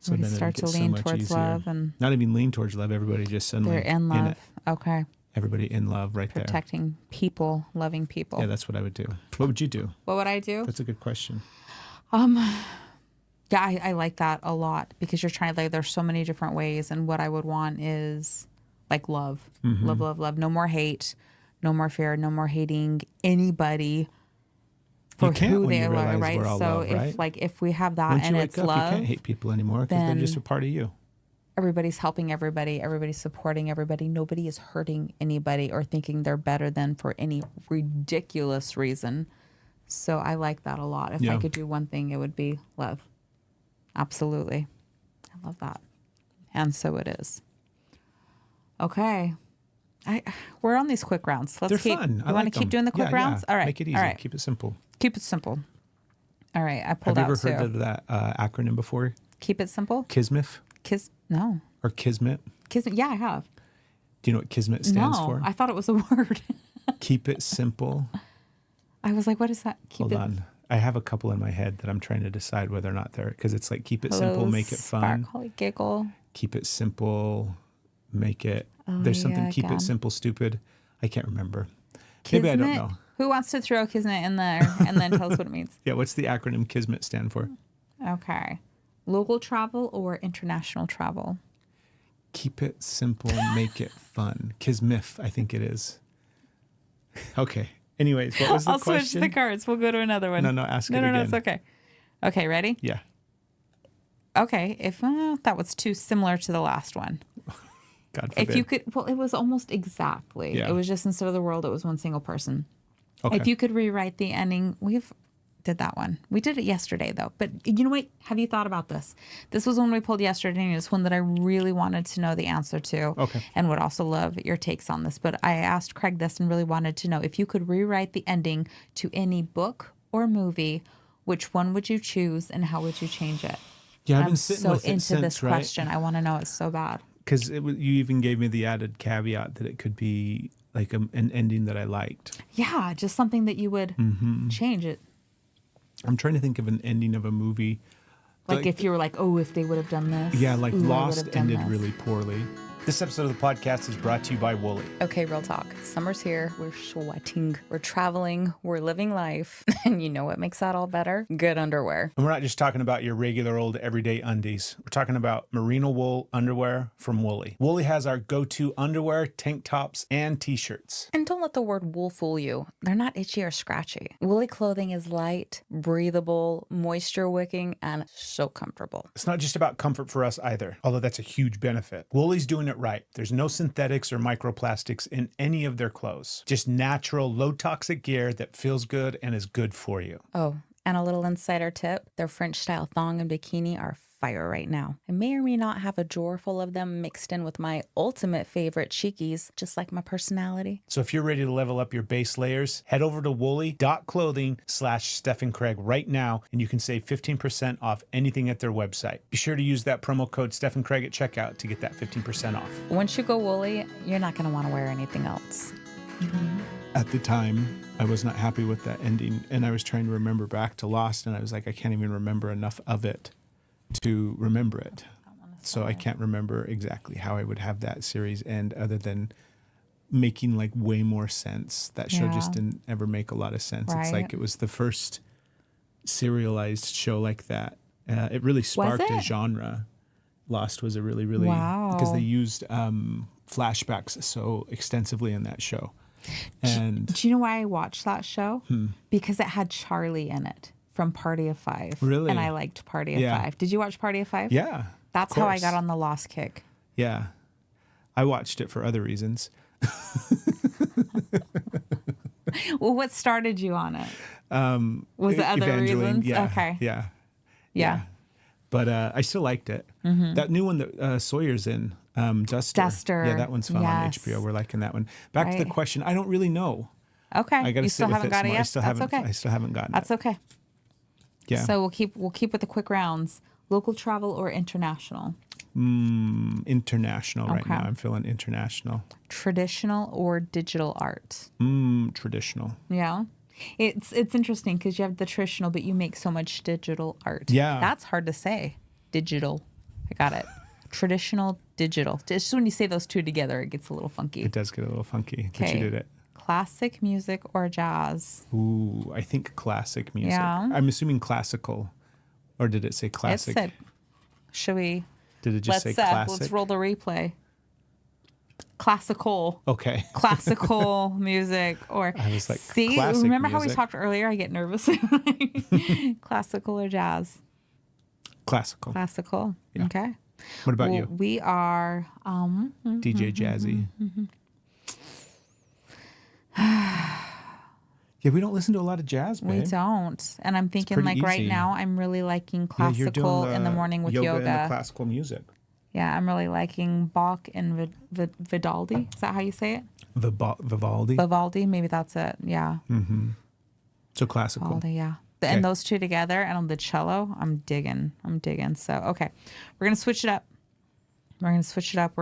So We then start it to gets so lean much towards easier. love and- Not even lean towards love. Everybody just suddenly They're in love. it. Okay. Everybody in love right there. Protecting people, loving people. Yeah, that's what I would do. What would you do? What would I do? That's a good question. Yeah, I like that a lot because you're trying to, like, there's so many different ways. And what I would want is like love, Mm-hmm. love, love, love. No more hate, no more fear, no more hating anybody for You can't who when they you are, realize right? we're all So love, if right? like if we have that Once and you it's wake up, love, you can't hate people anymore because they're just a then- part of you. everybody's helping everybody, everybody's supporting everybody. Nobody is hurting anybody or thinking they're better than for any ridiculous reason. So I like that a lot. If I Yeah. could do one thing, it would be love. Absolutely. I love that. And so it is. Okay. We're on these quick rounds. Let's They're keep. fun. I You want like to keep them. doing the quick Yeah, rounds? yeah. All right. Make it easy. All right. Keep it simple. Keep it simple. All right. I pulled Have you out ever heard two. of that acronym before? Keep it simple. Kismet No. or Kismet? Yeah, I have. Do you know what Kismet stands No, for? I thought it was a word. Keep it simple. I was like, what is that? Keep Hold it on. I have a couple in my head that I'm trying to decide whether or not they're, because it's like keep it simple, Hello, make it fun. Sparkle, giggle. Keep it simple, make it. There's something, yeah, keep God. it simple, stupid. I can't remember. Maybe I don't Kismet? know. Who wants to throw Kismet in there and then tell us what it means? Yeah, what's the acronym Kismet stand for? Okay. Local travel or international travel? Keep it simple, make it fun. Kismith, I think it is. Okay. Anyways, what was the I'll question? switch the cards. We'll go to another one. No, ask it No, again. it's okay. Okay, ready? Yeah. Okay. If that was too similar to the last one. God forbid. If you could, well, it was almost exactly. Yeah. It was just instead of the world, it was one single person. Okay. If you could rewrite the ending, did that one. We did it yesterday though. But you know what? Have you thought about this? This was one we pulled yesterday, and it's one that I really wanted to know the answer to. Okay. And would also love your takes on this. But I asked Craig this and really wanted to know if you could rewrite the ending to any book or movie, which one would you choose and how would you change it? yeah, I've I'm been sitting so with it into since, this right? question. I want to know it so bad. Because you even gave me the added caveat that it could be like an ending that I liked. Yeah, just something that you would change it. I'm trying to think of an ending of a movie. Like if you were like, oh, if they would have done this. Yeah, like Ooh, I Lost would've done ended this. really poorly. This episode of the podcast is brought to you by Wooly. Okay, real talk. Summer's here. We're sweating. We're traveling. We're living life. And you know what makes that all better? Good underwear. And we're not just talking about your regular old everyday undies. We're talking about merino wool underwear from Wooly. Wooly has our go-to underwear, tank tops, and t-shirts. And don't let the word wool fool you. They're not itchy or scratchy. Woolly clothing is light, breathable, moisture wicking, and so comfortable. It's not just about comfort for us either, although that's a huge benefit. Wooly's doing it right. There's no synthetics or microplastics in any of their clothes. Just natural, low toxic gear that feels good and is good for you. Oh, and a little insider tip, their French style thong and bikini are fire right now. I may or may not have a drawer full of them mixed in with my ultimate favorite cheekies, just like my personality. So if you're ready to level up your base layers, head over to woolly.clothing/Steph and Craig right now, and you can save 15% off anything at their website. Be sure to use that promo code Steph and Craig at checkout to get that 15% off. Once you go Woolly, you're not going to want to wear anything else. At the time, I was not happy with that ending, and I was trying to remember back to Lost, and I was like, I can't even remember enough of it to remember it. So I can't remember exactly how I would have that series end other than making like way more sense. That show just didn't ever make a lot of sense. It's like it was the first serialized show like that. It really sparked a genre. Lost was a really, because they used flashbacks so extensively in that show. And do you know why I watched that show? Because it had Charlie in it from Party of Five. Really? And I liked Party of Five. Did you watch Party of Five? Yeah. That's how I got on the Lost kick. Yeah. I watched it for other reasons. Well, what started you on it? Was it other reasons? Yeah. Okay. Yeah. But I still liked it. That new one that Sawyer's in, Duster. Yeah, that one's fun on HBO. We're liking that one. Back to the question. I don't really know. Okay. I got to You sit still with haven't it got some it more. yet? I still haven't gotten That's it. okay. Yeah. So we'll keep with the quick rounds. Local travel or international? International right now. I'm feeling international. Traditional or digital art? Traditional. Yeah. It's interesting because you have the traditional, but you make so much digital art. Yeah. That's hard to say. Digital. I got it. Traditional, digital. Just when you say those two together, it gets a little funky. It does get a little funky, but you did it. Classic music or jazz? Ooh, I think classic music. Yeah. I'm assuming classical. Or did it say classic? It said, should we? Did it just say classic? Let's roll the replay. Classical. Okay. Classical music or I was like, see, classic remember how we music. talked earlier? I get nervous. Classical or jazz? Classical. Classical. Yeah. Okay. What about Well, you? we are DJ Jazzy. Yeah, we don't listen to a lot of jazz, babe. we don't. And I'm thinking pretty like right easy. now I'm really liking Yeah, you're classical doing in the morning with yoga. yoga. And the classical music. Yeah, I'm really liking Bach and Vivaldi. Is that how you say it? Vivaldi. Vivaldi, maybe that's it. Yeah. So classical. Vivaldi, yeah. Okay. And those two together and on the cello, I'm digging. So, okay. We're going to switch it up. We're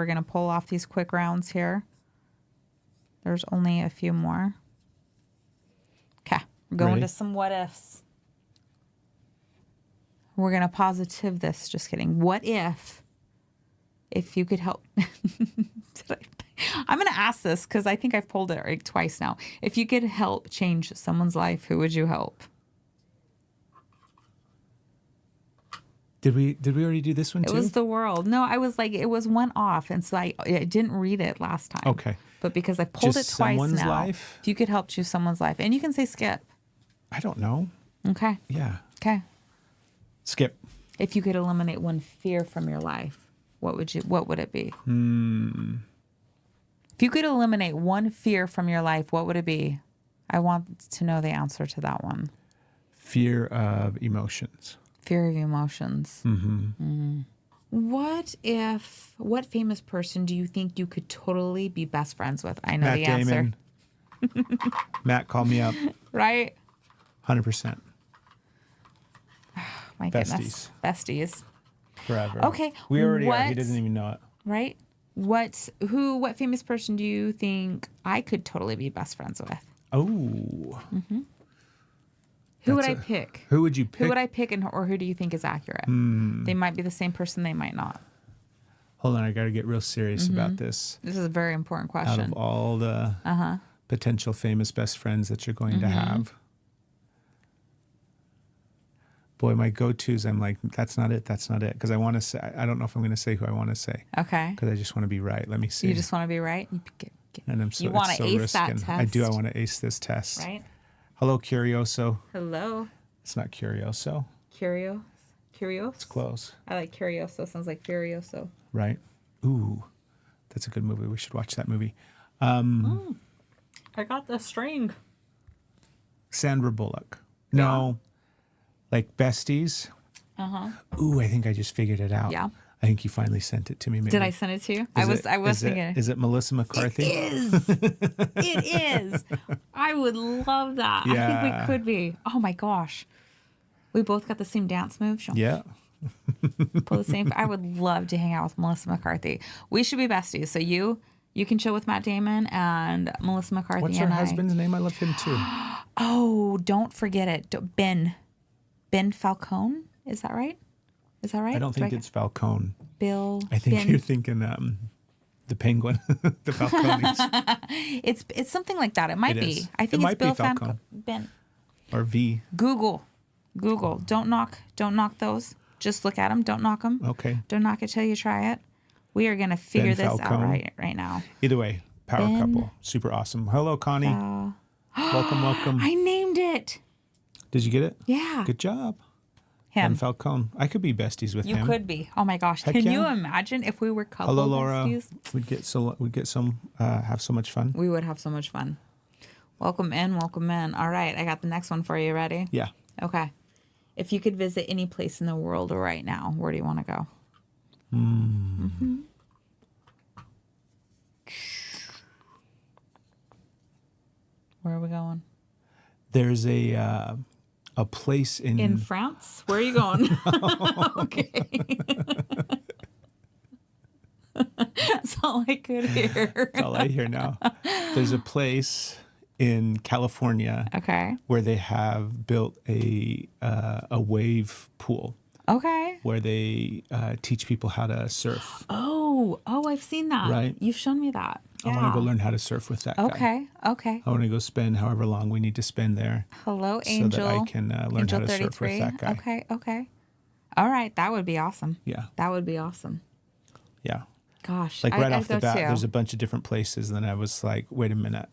going to pull off these quick rounds here. There's only a few more. Okay. We're going Ready? to some what ifs. We're going to positive this. Just kidding. What if you could help? I'm going to ask this because I think I've pulled it like twice now. If you could help change someone's life, who would you help? Did we already do this one too? It was the world. No, I was like, it was one off. And so I didn't read it last time. Okay. But because I pulled Just it twice someone's now. life? If you could help choose someone's life. And you can say skip. I don't know. Okay. Yeah. Okay. Skip. If you could eliminate one fear from your life, what would it be? If you could eliminate one fear from your life, what would it be? I want to know the answer to that one. Fear of emotions. Fear of emotions. What famous person do you think you could totally be best friends with? I know Matt the answer. Damon. Matt, call me up. Right? 100%. My goodness. Besties. Besties. Forever. Okay, We already are. He what- doesn't even know it. Right? What famous person do you think I could totally be best friends with? Oh. Who would I pick? Who would you pick? Who would I pick, or who do you think is accurate? They might be the same person. They might not. Hold on, I got to get real serious about this. This is a very important Out question. of all the potential famous best friends that you're going to have, boy, my go-tos, I'm like, that's not it. Because I want to say, I don't know if I'm going to say who I want to say. Okay. Because I just want to be right. Let me see. You just want to be right? And you want to ace that test? I do. I want to ace this test. Right? Hello, Curioso. Hello. It's not Curioso. Curious? It's close. I like Curioso. Sounds like Furioso. Right? Ooh, that's a good movie. We should watch that movie. I got the string. Sandra Bullock. No. Like besties. Ooh, I think I just figured it out. Yeah. I think you finally sent it to me. Maybe. Did I send it to you? I was thinking. Is it Melissa McCarthy? It is. It is. I would love that. I think we could be. Oh my gosh. We both got the same dance move. Yeah. Pull the same. I would love to hang out with Melissa McCarthy. We should be besties. So you can chill with Matt Damon and Melissa McCarthy. What's her husband's name? I love him too. Oh, don't forget it. Ben Falcone. Is that right? I don't think it's Falcone. Bill. I think you're thinking the Penguin, the Falcones. It's something like that. It might be. I think it it's Bill Falcone. Ben. Or V. Google. Don't knock those. Just look at them. Don't knock them. Okay. Don't knock it till you try it. We are gonna figure this out right now. Either way, power couple, super awesome. Hello, Connie. Welcome. I named it. Did you get it? Yeah. Good job. Him. Ben Falcone. I could be besties with him. You could be. Oh my gosh. Heck Can yeah. you imagine if we were couple Hello, Laura. besties? Have so much fun. We would have so much fun. Welcome in. All right, I got the next one for you. Ready? Yeah. Okay. If you could visit any place in the world right now, where do you want to go? Where are we going? There's a place In France? Where are you going? Okay. That's all I could hear. That's all I hear now. There's a place in California Okay. where they have built a wave pool Okay. where they teach people how to surf. Oh, I've seen that. Right. You've shown me that. I want to go learn how to surf with that guy. Okay. I want to go spend however long we need to spend there. Hello, Angel. So that I can learn Angel how to 33. surf with that guy. Okay. All right. That would be awesome. Yeah. That would be awesome. Yeah. Gosh. Like right I'd off the go bat, too. there's a bunch of different places. And then I was like, wait a minute.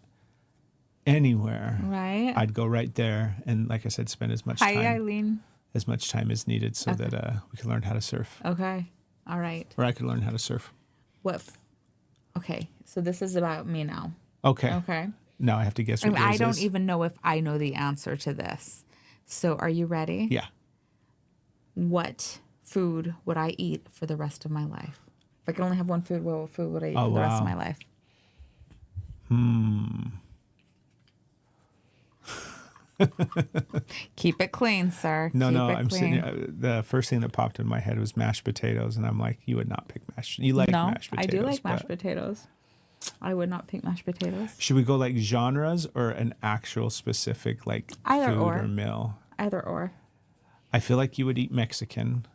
Anywhere. Right. I'd go right there. And like I said, spend as much Hi, time Eileen. as needed so that we can learn how to surf. Okay. All right. Or I could learn how to surf. Okay. So this is about me now. Okay. Okay. Now I have to guess what yours I don't is. even know if I know the answer to this. So are you ready? Yeah. What food would I eat for the rest of my life? If I could only have one food, what food would I eat for the rest of my life? Keep it clean, sir. No, Keep it I'm clean. sitting. The first thing that popped in my head was mashed potatoes, and I'm like, you would not pick mashed. You like mashed potatoes? I do like mashed but- potatoes. I would not pick mashed potatoes. Should we go like genres or an actual specific like Either food or. or meal? Either or. I feel like you would eat Mexican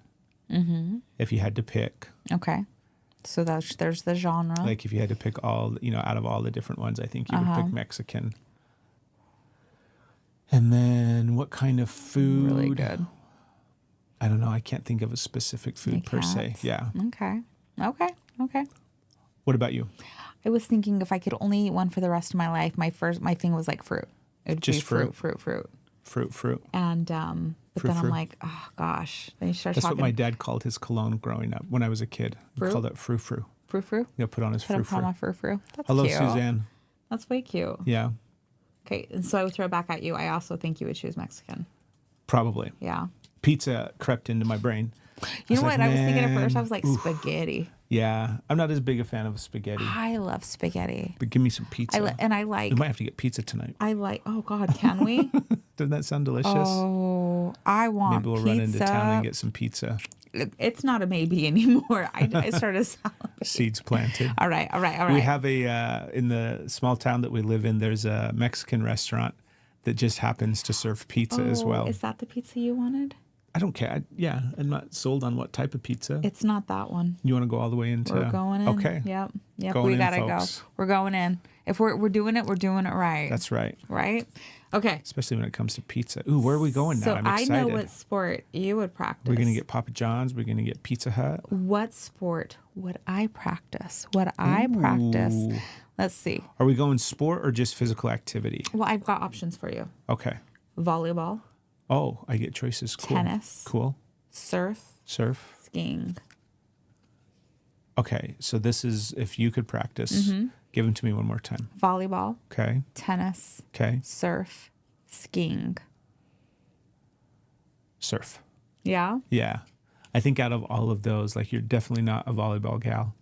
if you had to pick. Okay. So there's the genre. Like if you had to pick all, out of all the different ones, I think you would pick Mexican. And then what kind of food? Really good. I don't know. I can't think of a specific food You per se. can't? Yeah. Okay. What about you? I was thinking if I could only eat one for the rest of my life, my thing was like fruit. It would Just be fruit. Fruit. And but then I'm Fruit. like, oh gosh. Then you start That's talking. what my dad called his cologne growing up when I was a kid. He Fruit? called it frou-frou. Frou. Yeah, put on his Put frou-frou. on my frou. That's Hello, cute. Suzanne. That's way cute. Yeah, Okay, and so I would throw it back at you. I also think you would choose Mexican. probably. Yeah. Pizza crept into my brain. You know what? I was thinking at "Man, first, I was like oof." spaghetti. Yeah, I'm not as big a fan of spaghetti, I love spaghetti. but give me some pizza. I like. We might have to get pizza tonight. Oh God, can we? Doesn't that sound delicious? Oh, I want Maybe we'll pizza. run into town and get some pizza. It's not a maybe anymore. I started salivating. Seeds planted. All right. We have in the small town that we live in, there's a Mexican restaurant that just happens to serve pizza as well. Is that the pizza you wanted? I don't care. I'm not sold on what type of pizza. It's not that one. You want to go all the way into? We're going in. Okay. Yep. Going We in, gotta folks. go. We're going in. If we're doing it, we're doing it right. That's right. Right. Okay. Especially when it comes to pizza. Ooh, where are we going now? So I'm I excited. know what sport you would practice. We're gonna get Papa John's. We're gonna get Pizza Hut. What sport would I practice? Practice. Let's see. Are we going sport or just physical activity? Well, I've got options for you. Okay. Volleyball, Oh, I get choices. Cool. Tennis. Cool. surf, Surf. skiing. Okay, so this is if you could practice. Mm-hmm. Give them to me one more time. Volleyball, Okay. tennis, Okay. surf, skiing. Surf. Yeah. Yeah. I think out of all of those, like, you're definitely not a volleyball gal.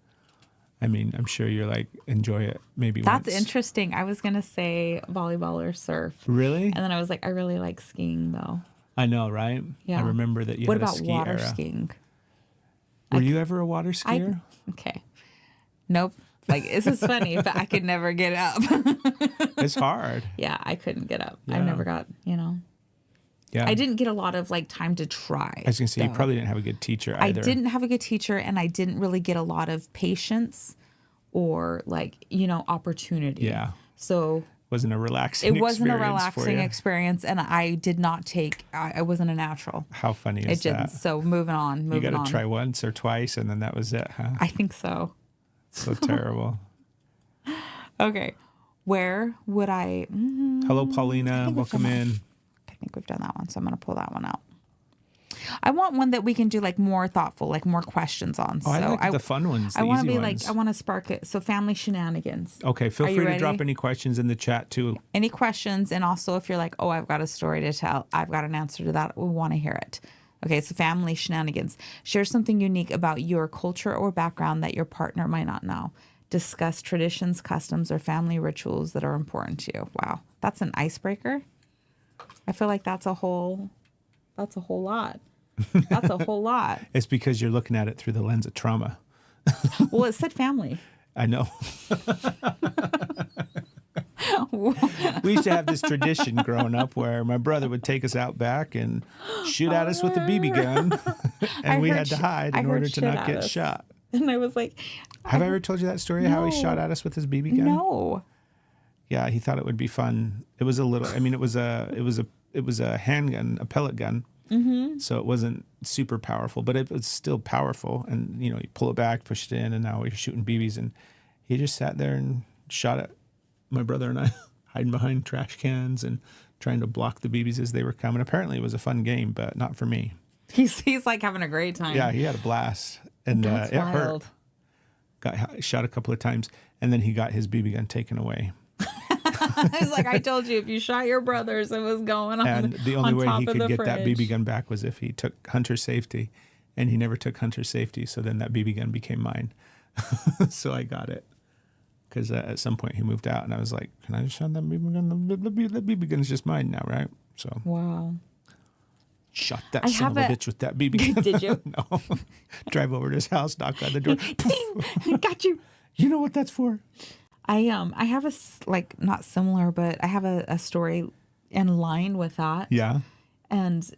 I mean, I'm sure you're like, enjoy it maybe That's once. interesting. I was going to say volleyball or surf. Really? And then I was like, I really like skiing though. I know, right? Yeah. I remember that you What had a about ski water era. skiing? Were you ever a water skier? Okay. Nope. Like, this is funny, but I could never get up. It's hard. Yeah, I couldn't get up. I Yeah. never got, Yeah. I didn't get a lot of like time to try. I was going to say, you though. probably didn't have a good teacher I either. didn't have a good teacher, and I didn't really get a lot of patience or like, opportunity. Yeah. So Wasn't a relaxing it wasn't a experience for relaxing you. experience, and I did not take, I wasn't a natural. How funny It is didn't. that? So moving on. You got on. to try once or twice, and then that was it, huh? I think so. So terrible. Okay. Where would I? Hello, Paulina. we've Welcome done that. in. I think we've done that one, so I'm going to pull that one out. I want one that we can do like more thoughtful, like more questions on. Oh, I so like the fun ones, the I want easy to be ones. like, I want to spark it. So family shenanigans. Okay, feel Are you free to ready? drop any questions in the chat, too. Any questions? And also, if you're like, oh, I've got a story to tell, I've got an answer to that, we want to hear it. Okay, so family shenanigans. Share something unique about your culture or background that your partner might not know. Discuss traditions, customs, or family rituals that are important to you. Wow, that's an icebreaker. I feel like that's a whole lot. That's a whole lot. It's because you're looking at it through the lens of trauma. Well, it said family. I know. We used to have this tradition growing up where my brother would take us out back and shoot at us with a BB gun. And we had to hide in order to not get shot. And I was like, Have I ever told you that story, how he No. shot at us with his BB gun? no. Yeah, he thought it would be fun. It was a little, I mean, it was a handgun, a pellet gun. Mm-hmm. So it wasn't super powerful, but it was still powerful. And, you pull it back, push it in, and now we're shooting BBs. And he just sat there and shot at my brother and I, hiding behind trash cans and trying to block the BBs as they were coming. Apparently it was a fun game, but not for me. He's like having a great time. Yeah, he had a blast. And That's it wild. hurt. Got shot a couple of times, and then he got his BB gun taken away. He's like, I told you, if you shot your brothers, it was going on. And the only on way top he of could the get that fridge. BB gun back was if he took hunter safety, and he never took hunter safety. So then that BB gun became mine. So I got it because at some point he moved out, and I was like, "Can I just shot that BB gun? The BB gun's just mine now, right?" So Wow. shot that I son of a have a- bitch with that BB gun. Did you? No. Drive over to his house, knock on the door. Ding! Got you. You know what that's for? I have not similar, but I have a story in line with that. Yeah. And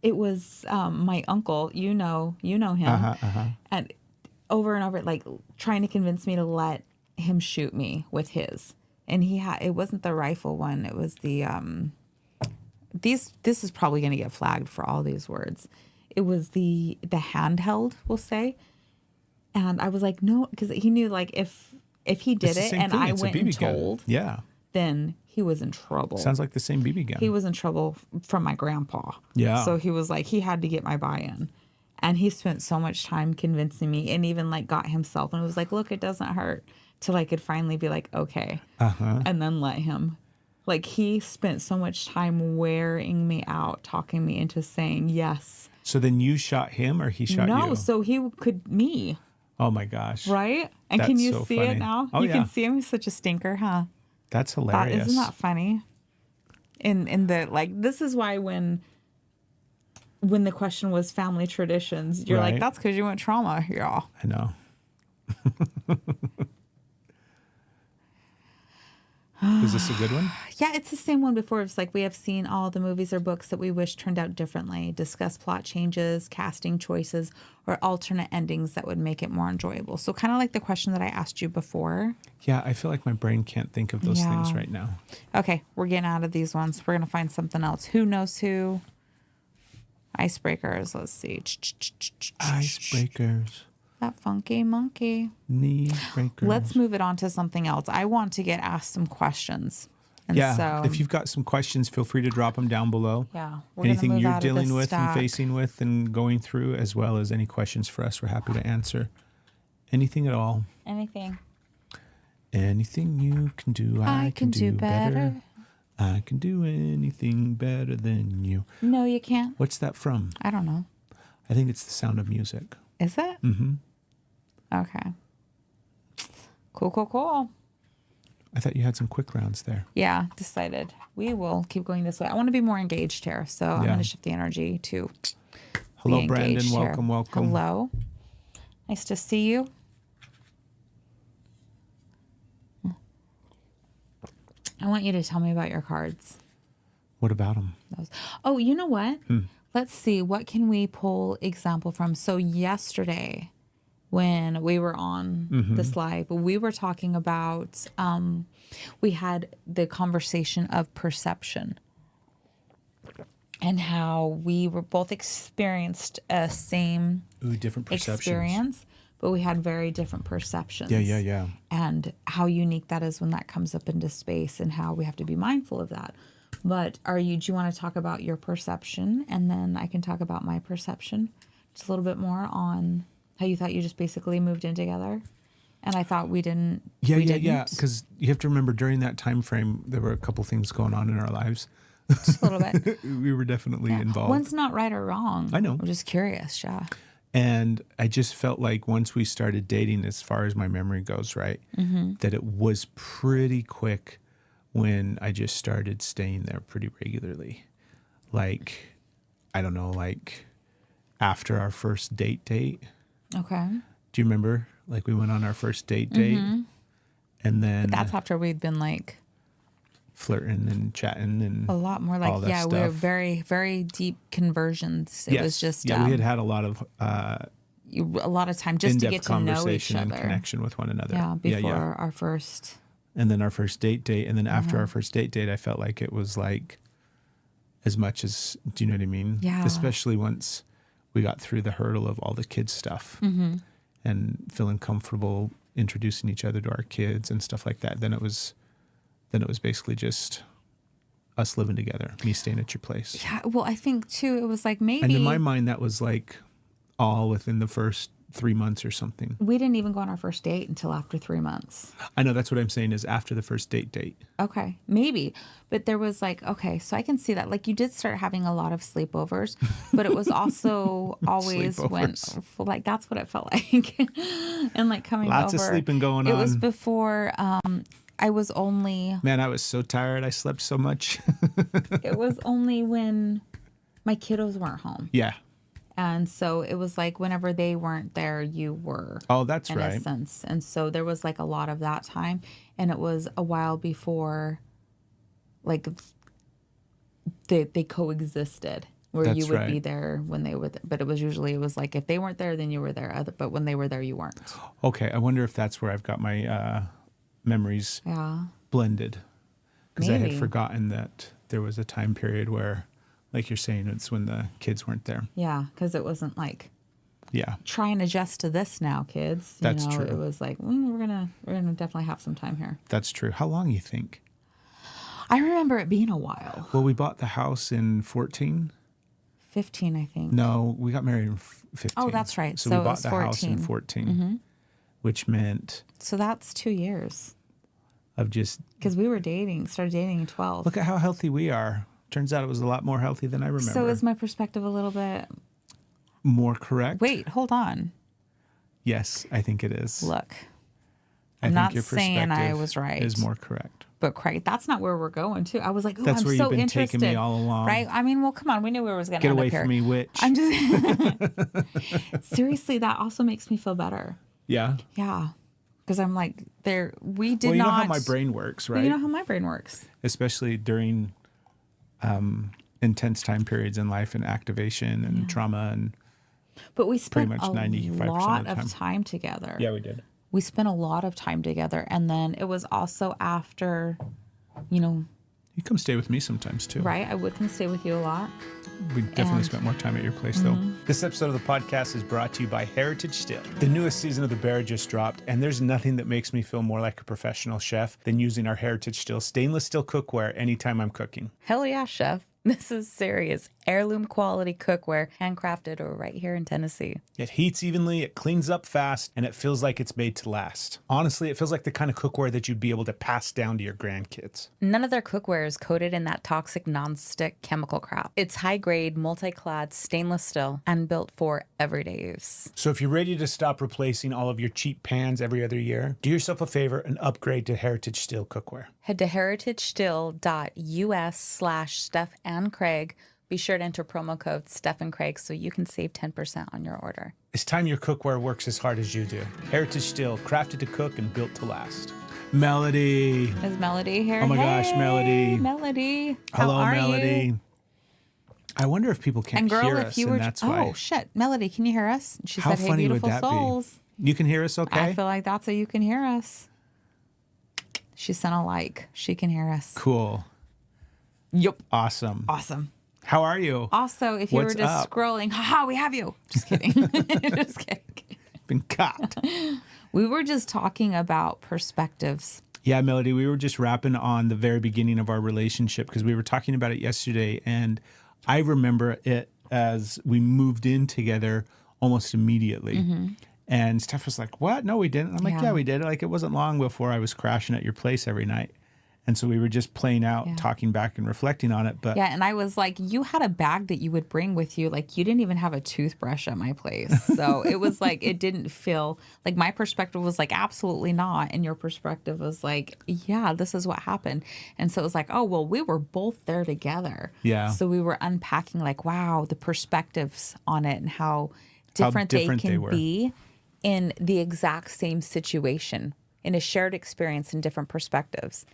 it was my uncle, you know him, and over and over, like trying to convince me to let him shoot me with his. And it wasn't the rifle one. It was the this is probably going to get flagged for all these words. It was the handheld, we'll say. And I was like, no, because he knew like if he did It's the it same and thing. I It's a went BB and gun. told, Yeah. then he was in trouble. Sounds like the same BB gun. He was in trouble from my grandpa. Yeah. So he was like, he had to get my buy-in. And he spent so much time convincing me, and even like got himself and was like, look, it doesn't hurt, till I could finally be like, okay. And then let him. Like, he spent so much time wearing me out, talking me into saying yes. So then you shot him or he shot you? No, so me. Oh my gosh. Right? And can That's you so see funny. it now? Oh, You yeah. can see him. He's such a stinker, huh? That's hilarious. Isn't that funny? In the like, this is why when the question was family traditions, you're like, Right. that's because you went trauma, y'all. I know. Is this a good one? Yeah, it's the same one before. It's like we have seen all the movies or books that we wish turned out differently, discuss plot changes, casting choices, or alternate endings that would make it more enjoyable. So kind of like the question that I asked you before. Yeah, I feel like my brain can't think of those things Yeah. right now. Okay, we're getting out of these ones. We're going to find something else. Who knows who? Icebreakers. Let's see. Icebreakers. That funky monkey. Knee breakers. Let's move it on to something else. I want to get asked some questions. And Yeah, so, if you've got some questions, feel free to drop them down below. yeah, we're gonna Anything move you're out of dealing this with and stack. facing with and going through, as well as any questions for us, we're happy to answer. Anything at all. Anything. Anything you can do, I can do better. I can do anything better than you. No, you can't. What's that from? I don't know. I think it's The Sound of Music. Is it? Mm-hmm. Okay. Cool. I thought you had some quick rounds there. Yeah, decided. We will keep going this way. I want to be more engaged here, so I'm Yeah. going to shift the energy to Hello, be Brandon. engaged here. Welcome. Hello. Nice to see you. I want you to tell me about your cards. What about them? Oh, you know what? Let's see. What can we pull example from? So yesterday, when we were on this live, we were talking about, we had the conversation of perception and how we were both experienced a same Ooh, different perceptions. experience, but we had very different perceptions. Yeah. And how unique that is when that comes up into space and how we have to be mindful of that. But do you want to talk about your perception, and then I can talk about my perception just a little bit more on how you thought you just basically moved in together? And I thought we didn't. Yeah. we didn't. Because you have to remember during that time frame, there were a couple things going on in our lives. Just a little bit. We were definitely Yeah. involved. One's not right or wrong. I know. I'm just curious, yeah. And I just felt like once we started dating, as far as my memory goes, right, that it was pretty quick when I just started staying there pretty regularly. Like, I don't know, like after our first date. Okay. Do you remember? Like we went on our first date, and then That's after we'd been like flirting and chatting and a lot more all like, that yeah, we were stuff. very, very deep conversions. It was just, we had had a lot of a lot of time just to in-depth get to know each conversation and other. connection with one another. Yeah, before our first. And then our first date, and then Uh-huh. after our first date, I felt like it was like as much as, do you know what I mean? Yeah. Especially once we got through the hurdle of all the kids stuff and feeling comfortable introducing each other to our kids and stuff like that. Then it was basically just us living together, me staying at your place. Yeah, well, I think too, it was like maybe. And in my mind, that was like all within the first 3 months or something. we didn't even go on our first date until after 3 months. I know, that's what I'm saying, is after the first date. Okay, maybe. But there was like, okay, so I can see that. Like you did start having a lot of sleepovers, but it was also always when, Sleepovers. like, that's what it felt like. And like coming Lots over. of sleeping going It was on. before I was only, Man, I was so tired. I slept so much. it was only when my kiddos weren't home. Yeah. And so it was like whenever they weren't there, you were. Oh, that's in a right. sense. And so there was like a lot of that time. And it was a while before, like, they coexisted. Where That's you would be right. there when they were there. But it was like if they weren't there, then you were there. But when they were there, you weren't. Okay, I wonder if that's where I've got my memories Yeah. blended. Because I had Maybe. forgotten that there was a time period where, like you're saying, it's when the kids weren't there. Yeah. Because it wasn't like, Yeah. try and adjust to this now, kids. That's true. It was like, we're gonna definitely have some time here. That's true. How long you think? I remember it being a while. Well, we bought the house in 14. 15, I think. No, we got married in 15. Oh, that's right. So So we it bought was the house in 14, which meant So that's 2 years. of just, Because we started dating in 12. look at how healthy we are. Turns out it was a lot more healthy than I remember. So is my perspective a little bit... More correct? Wait, hold on. Yes, I think it is. Look, I I'm think not your saying I perspective was right. is more correct. But Craig, that's not where we're going to. I was like, ooh, That's I'm where so you've been interested. taking me all along. Right? I mean, well, come on. We knew where it was going to Get end away up here. from me, witch. I'm just seriously, that also makes me feel better. Yeah. Yeah. Because I'm like, we did Well, you not. know how my brain works, right? You know how my brain works. Especially during intense time periods in life and activation and trauma and But we spent much a 95% lot of the of time. time together. yeah, we did. We spent a lot of time together. And then it was also after, you know, You come stay with me sometimes too. right? I would come stay with you a lot. We definitely And- spent more time at your place, though. This episode of the podcast is brought to you by Heritage Still. The newest season of The Bear just dropped, and there's nothing that makes me feel more like a professional chef than using our Heritage Still stainless steel cookware anytime I'm cooking. Hell yeah, chef. This is serious heirloom quality cookware, handcrafted right here in Tennessee. It heats evenly, it cleans up fast, and it feels like it's made to last. Honestly, it feels like the kind of cookware that you'd be able to pass down to your grandkids. None of their cookware is coated in that toxic non-stick chemical crap. It's high-grade, multi-clad stainless steel and built for everyday use. So if you're ready to stop replacing all of your cheap pans every other year, do yourself a favor and upgrade to Heritage Still cookware. Head to heritagestill.us/Steph and Craig. Be sure to enter promo code Steph and Craig so you can save 10% on your order. It's time your cookware works as hard as you do. Heritage Still, crafted to cook and built to last. Melody. Is Melody here? Oh my gosh, Melody. Melody. How Hello, are Melody. you? I wonder if people can't And girl, hear if us, you were, and that's why. oh shit, Melody, can you hear us? She How said, "Hey, funny would beautiful that souls." be? You can hear us okay? I feel like that's how you can hear us. She sent a like. She can hear us. Cool. Yup. Awesome. Awesome. How are you? Also, if you What's were just up? scrolling, haha, we have you. Just kidding. Just kidding. Been caught. We were just talking about perspectives. Yeah, Melody, we were just wrapping on the very beginning of our relationship because we were talking about it yesterday, and I remember it as we moved in together almost immediately. And Steph was like, "What? No, we didn't." I'm like, Yeah. "Yeah, we did." Like, it wasn't long before I was crashing at your place every night. And so we were just playing out, Yeah. talking back and reflecting on it. But Yeah, and I was like, you had a bag that you would bring with you. Like, you didn't even have a toothbrush at my place. So it was like, it didn't feel like my perspective was like, absolutely not. And your perspective was like, yeah, this is what happened. And so it was like, oh, well, we were both there together. Yeah. So we were unpacking, like, wow, the perspectives on it and how different they different they can were. be in the exact same situation, in a shared experience in different perspectives.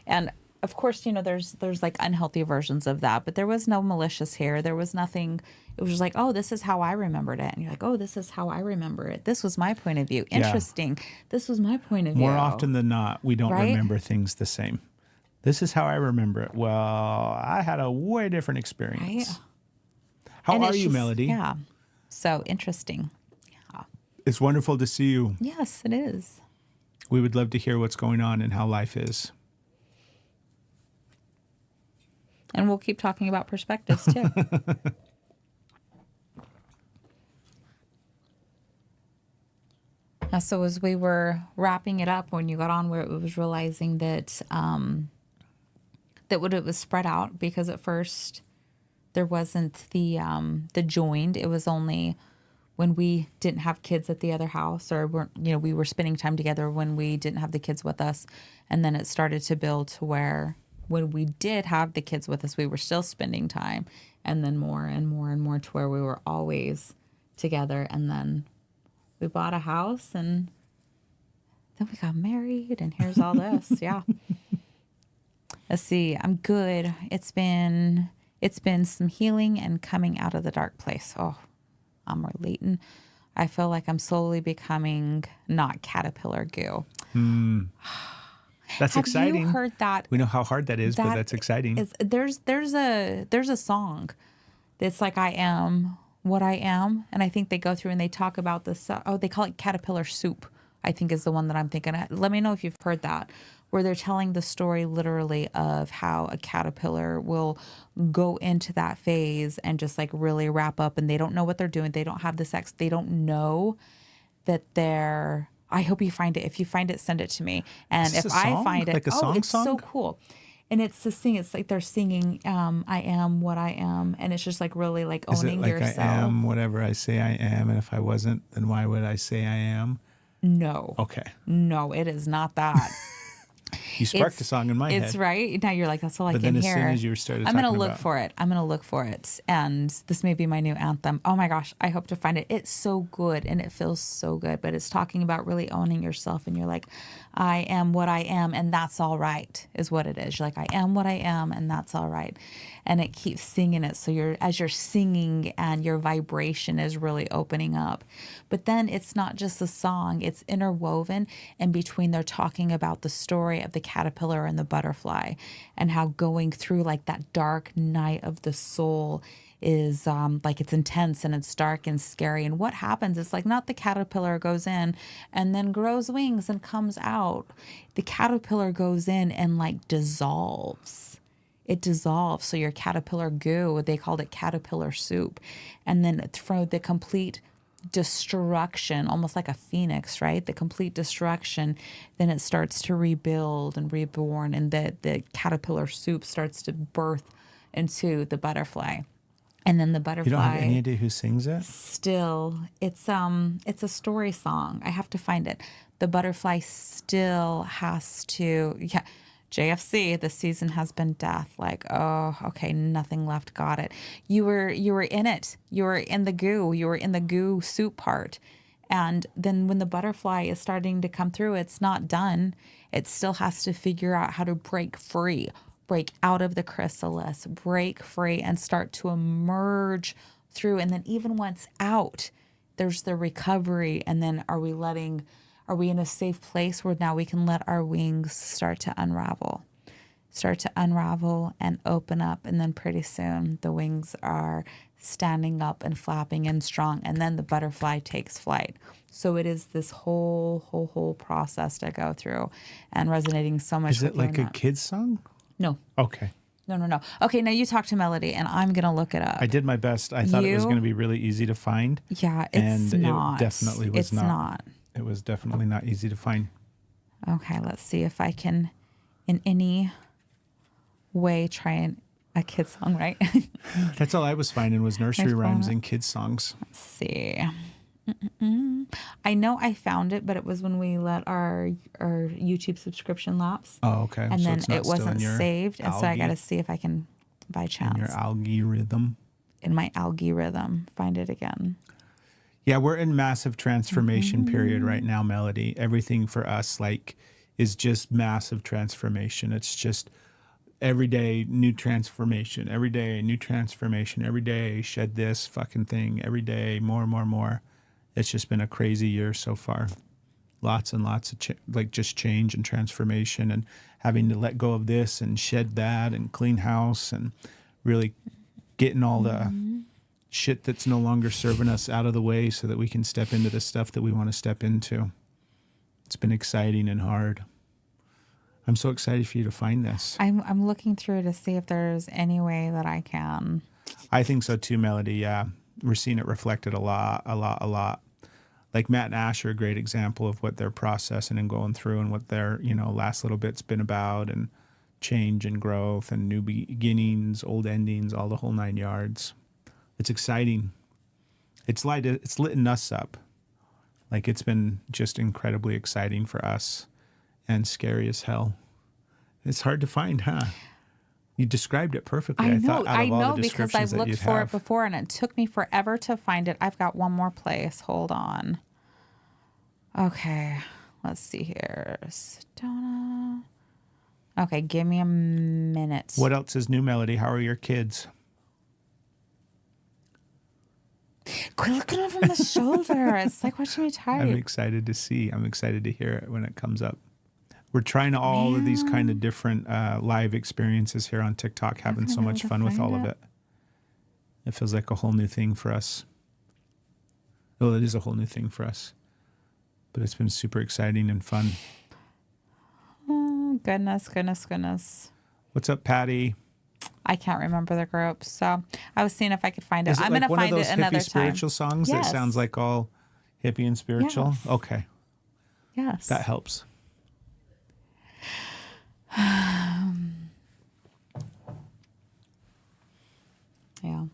And of course, you know, there's like unhealthy versions of that, but there was no malicious here. There was nothing. It was just like, oh, this is how I remembered it. And you're like, oh, this is how I remember it. This was my point of view. Yeah. Interesting. This was my point of view. more often than not, we don't Right? remember things the same. This is how I remember it. Well, I had a way different experience. Right? How And are it's you, just- Melody? Yeah. So interesting. Yeah. It's wonderful to see you. Yes, it is. We would love to hear what's going on and how life is. And we'll keep talking about perspectives too. So as we were wrapping it up, when you got on, where it was realizing that that when it was spread out, because at first there wasn't the joined. It was only when we didn't have kids at the other house, or weren't, you know, we were spending time together when we didn't have the kids with us, and then it started to build to where when we did have the kids with us, we were still spending time, and then more and more and more to where we were always together, and then we bought a house, and then we got married, and here's all this. Yeah. Let's see. I'm good. It's been some healing and coming out of the dark place. Oh, I'm relating. I feel like I'm slowly becoming not caterpillar goo. That's Have exciting. you heard that? We know how hard that is, but that's exciting. There's a song that's like, I am what I am, and I think they go through and they talk about this. Oh, they call it caterpillar soup, I think is the one that I'm thinking of. Let me know if you've heard that, where they're telling the story literally of how a caterpillar will go into that phase and just like really wrap up, and they don't know what they're doing. They don't have the sex. They don't know that they're. I hope you find it. If you find it, send it to me. And Is this if a I song? find it, Like a oh, song it's so song? cool. And it's it's like they're singing, I am what I am. And it's just like really like Is it owning like yourself. I am whatever I say I am, and if I wasn't, then why would I say I am? No. Okay. No, it is not that. You sparked a song in my head. It's right. Now you're like, that's all I But can then hear. as soon as you started I'm going to talking look about- for it. I'm going to look for it. And this may be my new anthem. Oh my gosh. I hope to find it. It's so good and it feels so good. But it's talking about really owning yourself. And you're like, I am what I am. And that's all right, is what it is. You're like, I am what I am. And that's all right. And it keeps singing it. So as you're singing and your vibration is really opening up. But then it's not just a song, it's interwoven in between. They're talking about the story of the caterpillar and the butterfly and how going through like that dark night of the soul is like it's intense and it's dark and scary. And what happens is like not the caterpillar goes in and then grows wings and comes out. The caterpillar goes in and like dissolves. It dissolves. So your caterpillar goo, they called it caterpillar soup. And then through the complete destruction, almost like a phoenix, right? The complete destruction, then it starts to rebuild and reborn, and the caterpillar soup starts to birth into the butterfly. And then the butterfly. You don't have any idea who sings it? Still, it's a story song. I have to find it. The butterfly still has to, JFC, the season has been death. Like, oh, okay, nothing left. Got it. You were in it. You were in the goo. You were in the goo soup part. And then when the butterfly is starting to come through, it's not done. It still has to figure out how to break free, break out of the chrysalis, break free and start to emerge through. And then even once out, there's the recovery. And then are we in a safe place where now we can let our wings start to unravel and open up. And then pretty soon the wings are standing up and flapping and strong. And then the butterfly takes flight. So it is this whole process to go through, and resonating so much. Is it like a kid's song? No. Okay. No. Okay, now you talk to Melody, and I'm going to look it up. I did my best. I thought it was going to be really easy to find. Yeah, it's and not. It definitely was It's not. It was definitely not easy to find. Okay, let's see if I can, in any way, try a kid's song, right? That's all I was finding was nursery There's rhymes one. and kids songs. Let's see. I know I found it, but it was when we let our YouTube subscription lapse. Oh, okay. And So then it's not it still wasn't in your saved. And so I got to algae- see if I can, by in chance, your algae rhythm. in my algae rhythm, find it again. Yeah, we're in massive transformation period right now, Melody. Everything for us is just massive transformation. It's just every day new transformation, every day new transformation, every day shed this fucking thing, every day more. It's just been a crazy year so far. Lots and lots of just change and transformation, and having to let go of this and shed that and clean house and really getting all the shit that's no longer serving us out of the way so that we can step into the stuff that we want to step into. It's been exciting and hard. I'm so excited for you to find this. I'm looking through to see if there's any way that I can. I think so too, Melody. Yeah. We're seeing it reflected a lot. Like Matt and Ash are a great example of what they're processing and going through, and what their, last little bit's been about, and change and growth and new beginnings, old endings, all the whole 9 yards. It's exciting. It's lighting us up. Like, it's been just incredibly exciting for us, and scary as hell. It's hard to find, huh? You described it perfectly. I thought know, out of all the because descriptions I've that looked you'd for have. it before, and it took me forever to find it. I've got one more place. Hold on. Okay, let's see here. Sedona. Okay, give me a minute. What else is new, Melody? How are your kids? Quit looking over my shoulder. It's like watching me type. I'm excited to see. I'm excited to hear it when it comes up. We're trying all of these kind of different live experiences here on TikTok, having so much fun with all of it. It feels like a whole new thing for us. Well, it is a whole new thing for us. But it's been super exciting and fun. Oh, goodness. What's up, Patty? I can't remember the group, so I was seeing if I could find it. Is it I'm like going to one of find those it another hippie spiritual time. songs that sounds like all hippie and spiritual? Yes. Okay. Yes. That helps. Yeah.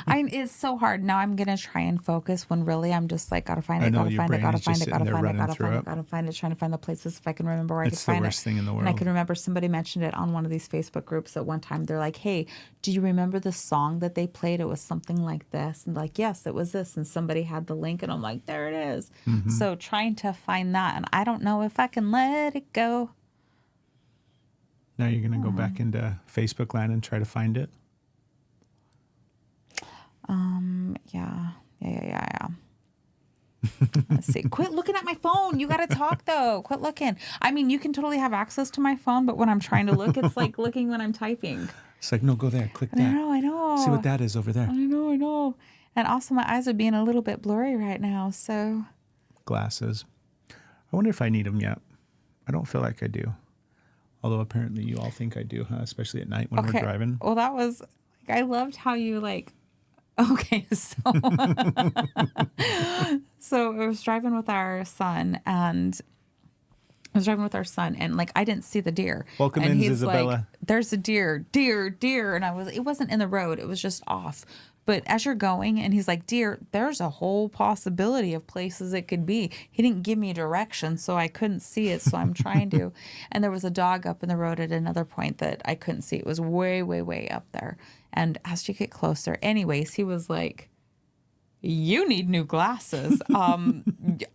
It's so hard. Now I'm going to try and focus when really I'm just like, gotta find I it, know gotta your find it, brain gotta is find just it, sitting gotta there find it, running gotta through find it. it, gotta find it, trying to find the places if I can remember where I could It's the find worst it. thing in the And I world. can remember somebody mentioned it on one of these Facebook groups at one time. They're like, hey, do you remember the song that they played? It was something like this. And like, yes, it was this. And somebody had the link and I'm like, there it is. Mm-hmm. So trying to find that. And I don't know if I can let it go. Now you're going to go back into Facebook land and try to find it? Yeah. Let's see. Quit looking at my phone. You got to talk though. Quit looking. I mean, you can totally have access to my phone, but when I'm trying to look, it's like looking when I'm typing. It's like, no, go there. Click that. I know. See what that is over there. I know. And also my eyes are being a little bit blurry right now, so. Glasses. I wonder if I need them yet. I don't feel like I do. Although apparently you all think I do, huh? Especially at night when we're driving. Well, that was, like, I loved how you okay, so I was driving with our son and like I didn't see the deer. Welcome and in, he's Isabella. like, there's a deer. And it wasn't in the road. It was just off. But as you're going and he's like, deer, there's a whole possibility of places it could be. He didn't give me directions, so I couldn't see it. So I'm trying to. And there was a dog up in the road at another point that I couldn't see. It was way, way, way up there. And as you get closer, anyways, he was like, you need new glasses. I'm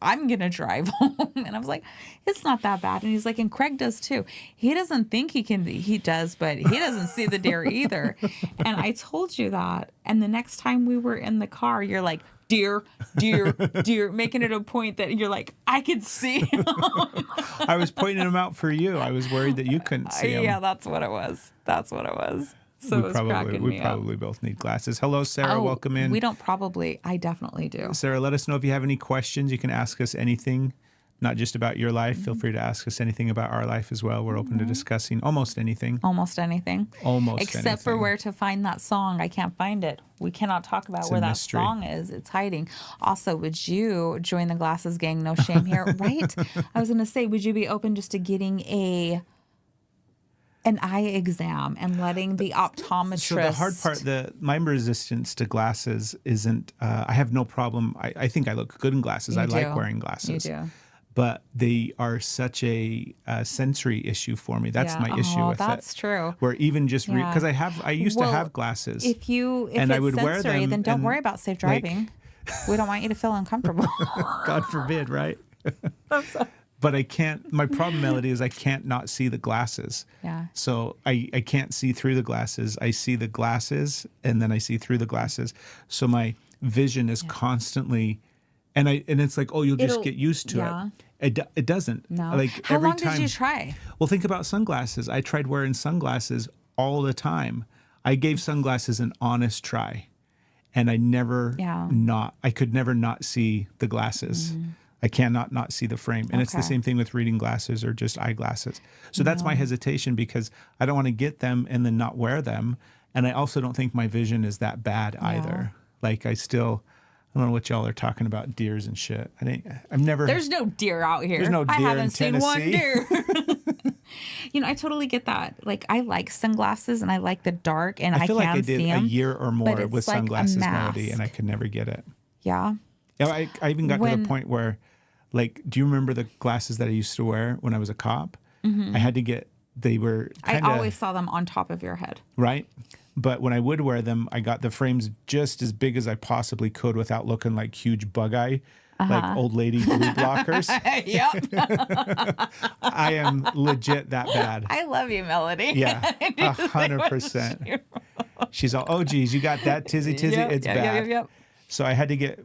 going to drive home. And I was like, it's not that bad. And he's like, and Craig does too. He doesn't think he does, but he doesn't see the deer either. And I told you that. And the next time we were in the car, you're like, deer, making it a point that you're like, I could see him. I was pointing them out for you. I was worried that you couldn't see them. Yeah, that's what it was. So it was cracking me up. probably both need glasses. Hello, Sarah. Welcome in. We don't probably. I definitely do. Sarah, let us know if you have any questions. You can ask us anything, not just about your life. Feel free to ask us anything about our life as well. We're open to discussing almost anything. Except for where to find that song. I can't find it. We cannot talk about where that song is. It's hiding. Also, would you join the Glasses Gang? No shame here, right? I was going to say, would you be open just to getting an eye exam and letting the optometrist. So the hard part, my resistance to glasses isn't, I have no problem. I think I look good in glasses. I like wearing glasses. You do. But they are such a sensory issue for me. That's my issue with it. That's true. Where even just, because I used to have glasses. If I would wear them, then don't worry about safe driving. We don't want you to feel uncomfortable. God forbid, right? But I can't, my problem, Melody, is I can't not see the glasses. Yeah. So I can't see through the glasses. I see the glasses and then I see through the glasses. So my vision is constantly, and it's like, oh, you'll just get used to it. It doesn't. No. Like How every long time, did you try? Well, think about sunglasses. I tried wearing sunglasses all the time. I gave sunglasses an honest try. And I could never not see the glasses. Mm-hmm. I cannot not see the frame. And it's the same thing with reading glasses or just eyeglasses. So that's my hesitation, because I don't want to get them and then not wear them. And I also don't think my vision is that bad either. Like I don't know what y'all are talking about, deers and shit. I've never. There's no deer out here. There's no deer I haven't in seen Tennessee. one deer. I totally get that. Like, I like sunglasses and I like the dark, and I feel can like I did see a them, year or more with like sunglasses, Melody, and I could never get it. Yeah. I even got to the point where, like, do you remember the glasses that I used to wear when I was a cop? Mm-hmm. I had to get, they were kinda, I always saw them on top of your head. Right? But when I would wear them, I got the frames just as big as I possibly could without looking like huge bug eye, like old lady blue blockers. Yep. I am legit that bad. I love you, Melody. Yeah, 100%. She's all, oh, geez, you got that, tizzy? Yep, it's bad. Yep. So I had to get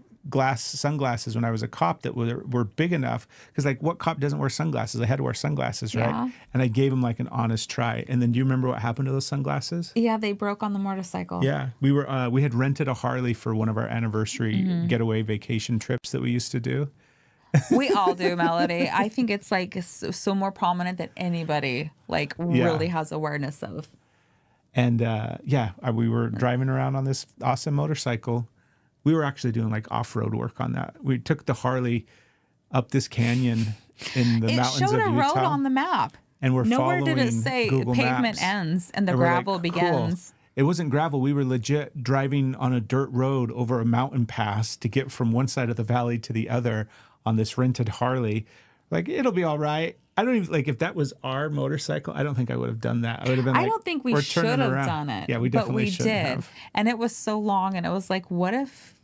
sunglasses when I was a cop that were big enough, because like what cop doesn't wear sunglasses? I had to wear sunglasses, right? Yeah. And I gave them like an honest try. And then do you remember what happened to those sunglasses? Yeah, they broke on the motorcycle. Yeah, we had rented a Harley for one of our anniversary getaway vacation trips that we used to do. We all do, Melody. I think it's like so more prominent that anybody really has awareness of. And we were driving around on this awesome motorcycle. We were actually doing like off-road work on that. We took the Harley up this canyon in the mountains of Utah. It showed a road on the map. And we're nowhere following did it say Google pavement Maps. ends and the And we're gravel like, begins. Cool. It wasn't gravel. We were legit driving on a dirt road over a mountain pass to get from one side of the valley to the other on this rented Harley. Like, it'll be all right. I don't even, like, if that was our motorcycle, I don't think I would have done that. I would have been like, I don't think we we're should turning have around. done it. Yeah, we definitely but we should did. have. And it was so long, and it was like, what if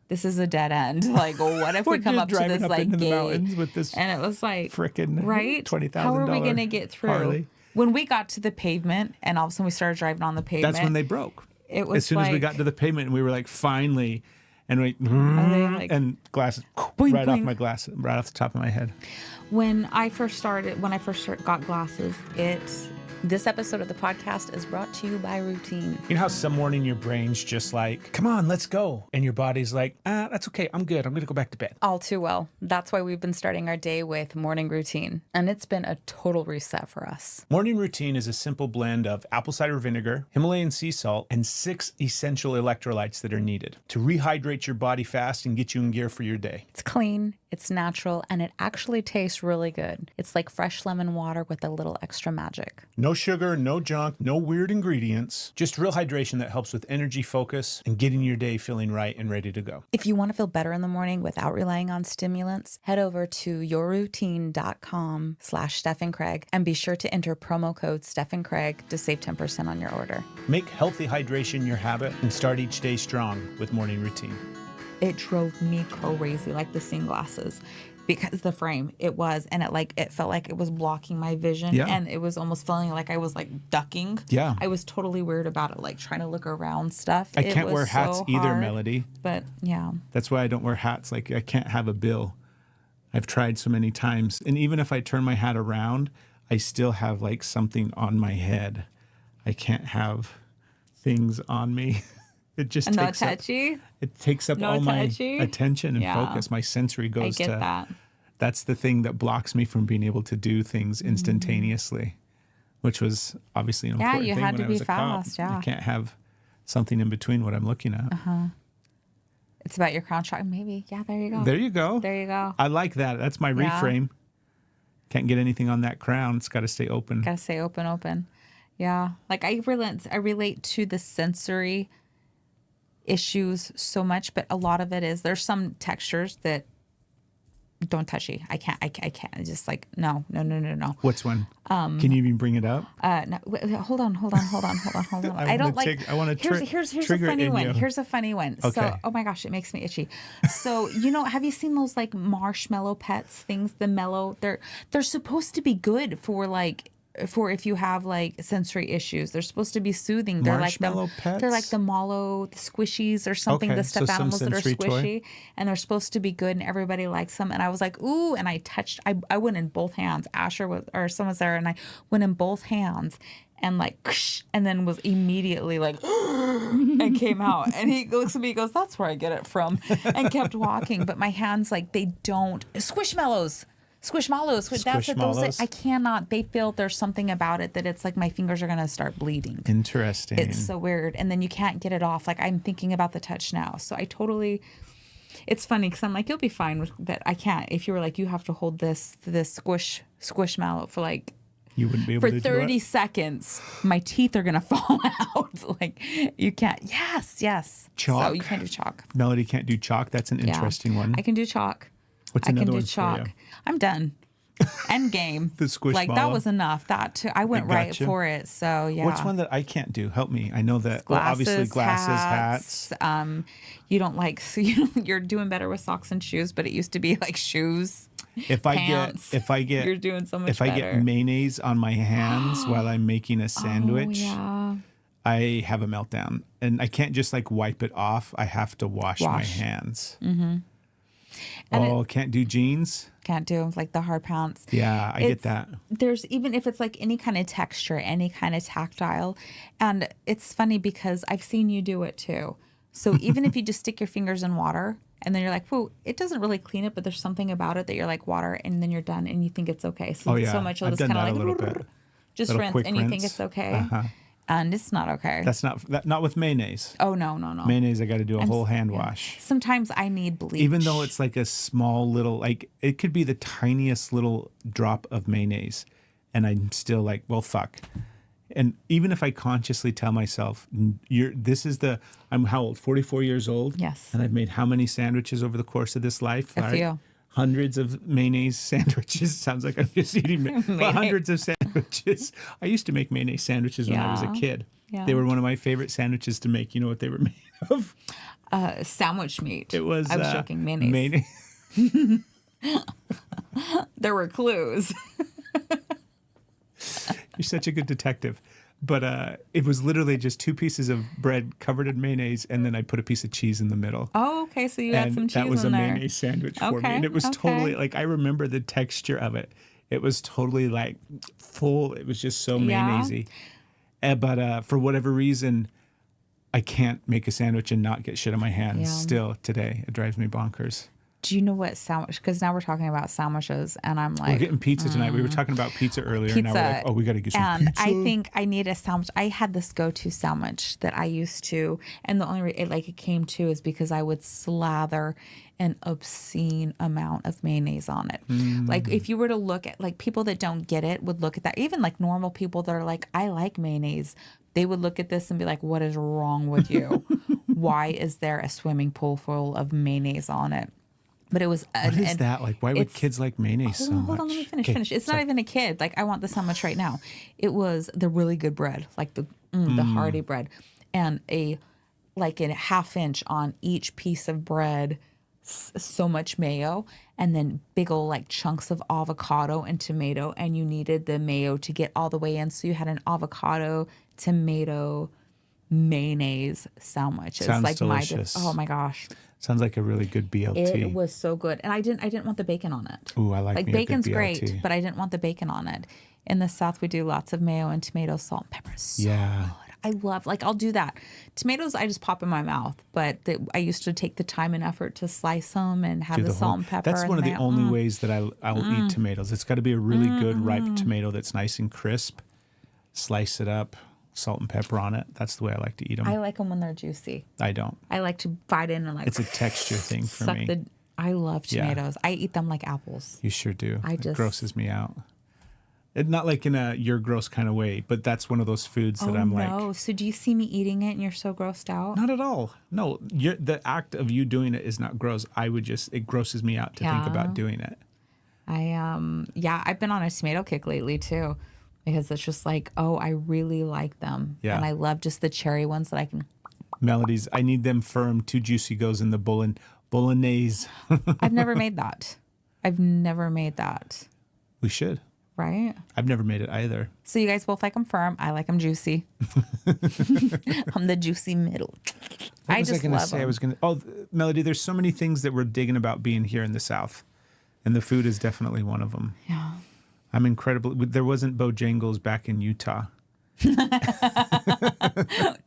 this is a dead end? Like, what if we come up to driving this up like into the gate? mountains with this And it was like, frickin' right? $20,000 How are we going to get through? Harley. When we got to the pavement, and all of a sudden we started driving on the pavement. That's when they broke. It was as soon as we like- got to the pavement, and we were like, finally, and we and glasses boing, right off boing. my glasses, right off the top of my head. When I first got glasses, this episode of the podcast is brought to you by routine. You know how some morning your brain's just like, come on, let's go. And your body's like, that's okay. I'm good. I'm going to go back to bed. All too well. That's why we've been starting our day with morning routine. And it's been a total reset for us. Morning routine is a simple blend of apple cider vinegar, Himalayan sea salt, and 6 essential electrolytes that are needed to rehydrate your body fast and get you in gear for your day. It's clean, it's natural, and it actually tastes really good. It's like fresh lemon water with a little extra magic. No sugar, no junk, no weird ingredients, just real hydration that helps with energy, focus, and getting your day feeling right and ready to go. If you want to feel better in the morning without relying on stimulants, head over to yourroutine.com/Steph and Craig and be sure to enter promo code Steph and Craig to save 10% on your order. Make healthy hydration your habit and start each day strong with morning routine. It drove me crazy, like the seeing glasses, because the frame it felt like it was blocking my vision. Yeah. And it was almost feeling like I was like ducking. Yeah. I was totally weird about it, like trying to look around stuff. I It can't was wear hats so either, hard, Melody. But yeah. That's why I don't wear hats. Like, I can't have a bill. I've tried so many times. And even if I turn my hat around, I still have like something on my head. I can't have things on me. It just And takes no up, touchy. it takes up No all my touchy? attention and Yeah. focus. My sensory I goes get to that. That's the thing that blocks me from being able to do things instantaneously, which was obviously an important you thing had when to I be was a cop. fast, yeah. I can't have something in between what I'm looking at. It's about your crown chakra, maybe. Yeah, there you go. There you go. There you go. I like that. That's my Yeah. reframe. Can't get anything on that crown. It's got to stay open. Gotta stay open. Yeah. Like I relate to the sensory issues so much, but a lot of it is there's some textures that don't touch you. I can't. It's just like no. What's one? Can you even bring it up? No, hold on. I don't like. I want to Here's a trigger it funny in one. you. Here's a funny one. Okay. So, oh my gosh, it makes me itchy. So, have you seen those like marshmallow pets things? The mellow. They're supposed to be good for if you have like sensory issues. They're supposed to be soothing. They're Marshmallow like pets? They're like the mallow, the squishies or something. Okay, The so stuffed some animals that are sensory toy. squishy, and they're supposed to be good, and everybody likes them. And I was like, ooh, and I touched. I went in both hands. Asher someone was there, and I went in both hands. And like, and then was immediately like, and came out. And he looks at me, he goes, "That's where I get it from," and kept walking. But my hands, like, they don't. Squishmallows. That's what those. Squishmallows? I cannot. They feel there's something about it that it's like my fingers are gonna start bleeding. Interesting. It's so weird, and then you can't get it off. Like I'm thinking about the touch now, so I totally. It's funny because I'm like, you'll be fine with, but I can't. If you were like, you have to hold this squishmallow for like. You wouldn't be able For to 30 do it? seconds, my teeth are gonna fall out. Like you can't. Yes. Chalk? So you can't do chalk. Melody can't do chalk. That's an Yeah. interesting one. I can do chalk. What's I can another do one for chalk. you? I'm done. End game. The squishmallow. Like that was enough. That too. I went right gotcha. for it. So yeah. What's one that I can't do? Help me. I know that. Well, obviously glasses, hats. You don't like. So you're doing better with socks and shoes, but it used to be like shoes. If I Pants. get, You're doing so much if I better. get mayonnaise on my hands while I'm making a sandwich, Oh, yeah. I have a meltdown, and I can't just like wipe it off. I have to wash. My hands. Mm-hmm. And Can't do jeans. Can't do like the hard pants. Yeah, I get that. There's even if it's like any kind of texture, any kind of tactile. And it's funny because I've seen you do it too. So even if you just stick your fingers in water and then you're like, whoa, it doesn't really clean it, but there's something about it that you're like water and then you're done and you think it's okay. So, so much you'll I've just done kind that of a like little bit. just Little rinse quick and you think rinse. it's okay. And it's not okay. That's not with mayonnaise. Oh, no. Mayonnaise, I got to do a whole hand wash. Sometimes I need bleach. Even though it's like a small little, like it could be the tiniest little drop of mayonnaise, and I'm still like, well, fuck. And even if I consciously tell myself, I'm how old? 44 years old. Yes. And I've made how many sandwiches over the course of this life? A few. Hundreds of mayonnaise sandwiches. Sounds like I'm just eating but hundreds of sandwiches. I used to make mayonnaise sandwiches when I was a kid. Yeah. They were one of my favorite sandwiches to make. You know what they were made of? Sandwich meat. It was. I was joking. Mayonnaise. There were clues. You're such a good detective. But it was literally just 2 pieces of bread covered in mayonnaise, and then I put a piece of cheese in the middle. Oh, okay. So you had some cheese in there. That was a mayonnaise sandwich for me. And it was totally, like, I remember the texture of it. It was totally, like, full. It was just so mayonnaisey. But for whatever reason, I can't make a sandwich and not get shit on my hands still today. It drives me bonkers. Do you know what sandwich? Because now we're talking about sandwiches, and I'm like, we're getting pizza tonight. We were talking about pizza earlier. Pizza, and now we're like, oh, we got to get some pizza. And I think I need a sandwich. I had this go-to sandwich that I used to, and the only reason it came to is because I would slather an obscene amount of mayonnaise on it. Like if you were to look at like people that don't get it would look at that. Even like normal people that are like, I like mayonnaise. They would look at this and be like, what is wrong with you? Why is there a swimming pool full of mayonnaise on it? But it was. What is that? Like, why would kids like mayonnaise so much? Hold on, let me finish. It's not even a kid. Like, I want this so much right now. It was the really good bread, like the hearty bread, and a half inch on each piece of bread, so much mayo, and then big old like chunks of avocado and tomato, and you needed the mayo to get all the way in. So you had an avocado, tomato, mayonnaise sandwich. It's Sounds like delicious. oh my gosh. Sounds like a really good BLT. It was so good. And I didn't want the bacon on it. Ooh, I like me a good bacon's BLT. great, but I didn't want the bacon on it. In the South, we do lots of mayo and tomato, salt, and pepper. So good. I love, I'll do that. Tomatoes, I just pop in my mouth, but I used to take the time and effort to slice them and have the salt and pepper. That's one of the only ways that I'll eat tomatoes. It's got to be a really good ripe tomato that's nice and crisp. Slice it up. Salt and pepper on it. That's the way I like to eat them. I like them when they're juicy. I don't. I like to bite in and It's a texture thing for me. I love tomatoes. I eat them like apples. You sure do. It grosses me out. Not like in a you're gross kind of way, but that's one of those foods that I'm like. No. So do you see me eating it and you're so grossed out? Not at all. No, the act of you doing it is not gross. It grosses me out to think about doing it. I've been on a tomato kick lately too. Because it's just like, oh, I really like them. Yeah. And I love just the cherry ones that I can. Melodies, I need them firm. Too juicy goes in the bolognese. I've never made that. We should. Right? I've never made it either. So you guys both like them firm. I like them juicy. I'm the juicy middle. I just love them. Melody, there's so many things that we're digging about being here in the South. And the food is definitely one of them. Yeah. I'm incredible. There wasn't Bojangles back in Utah.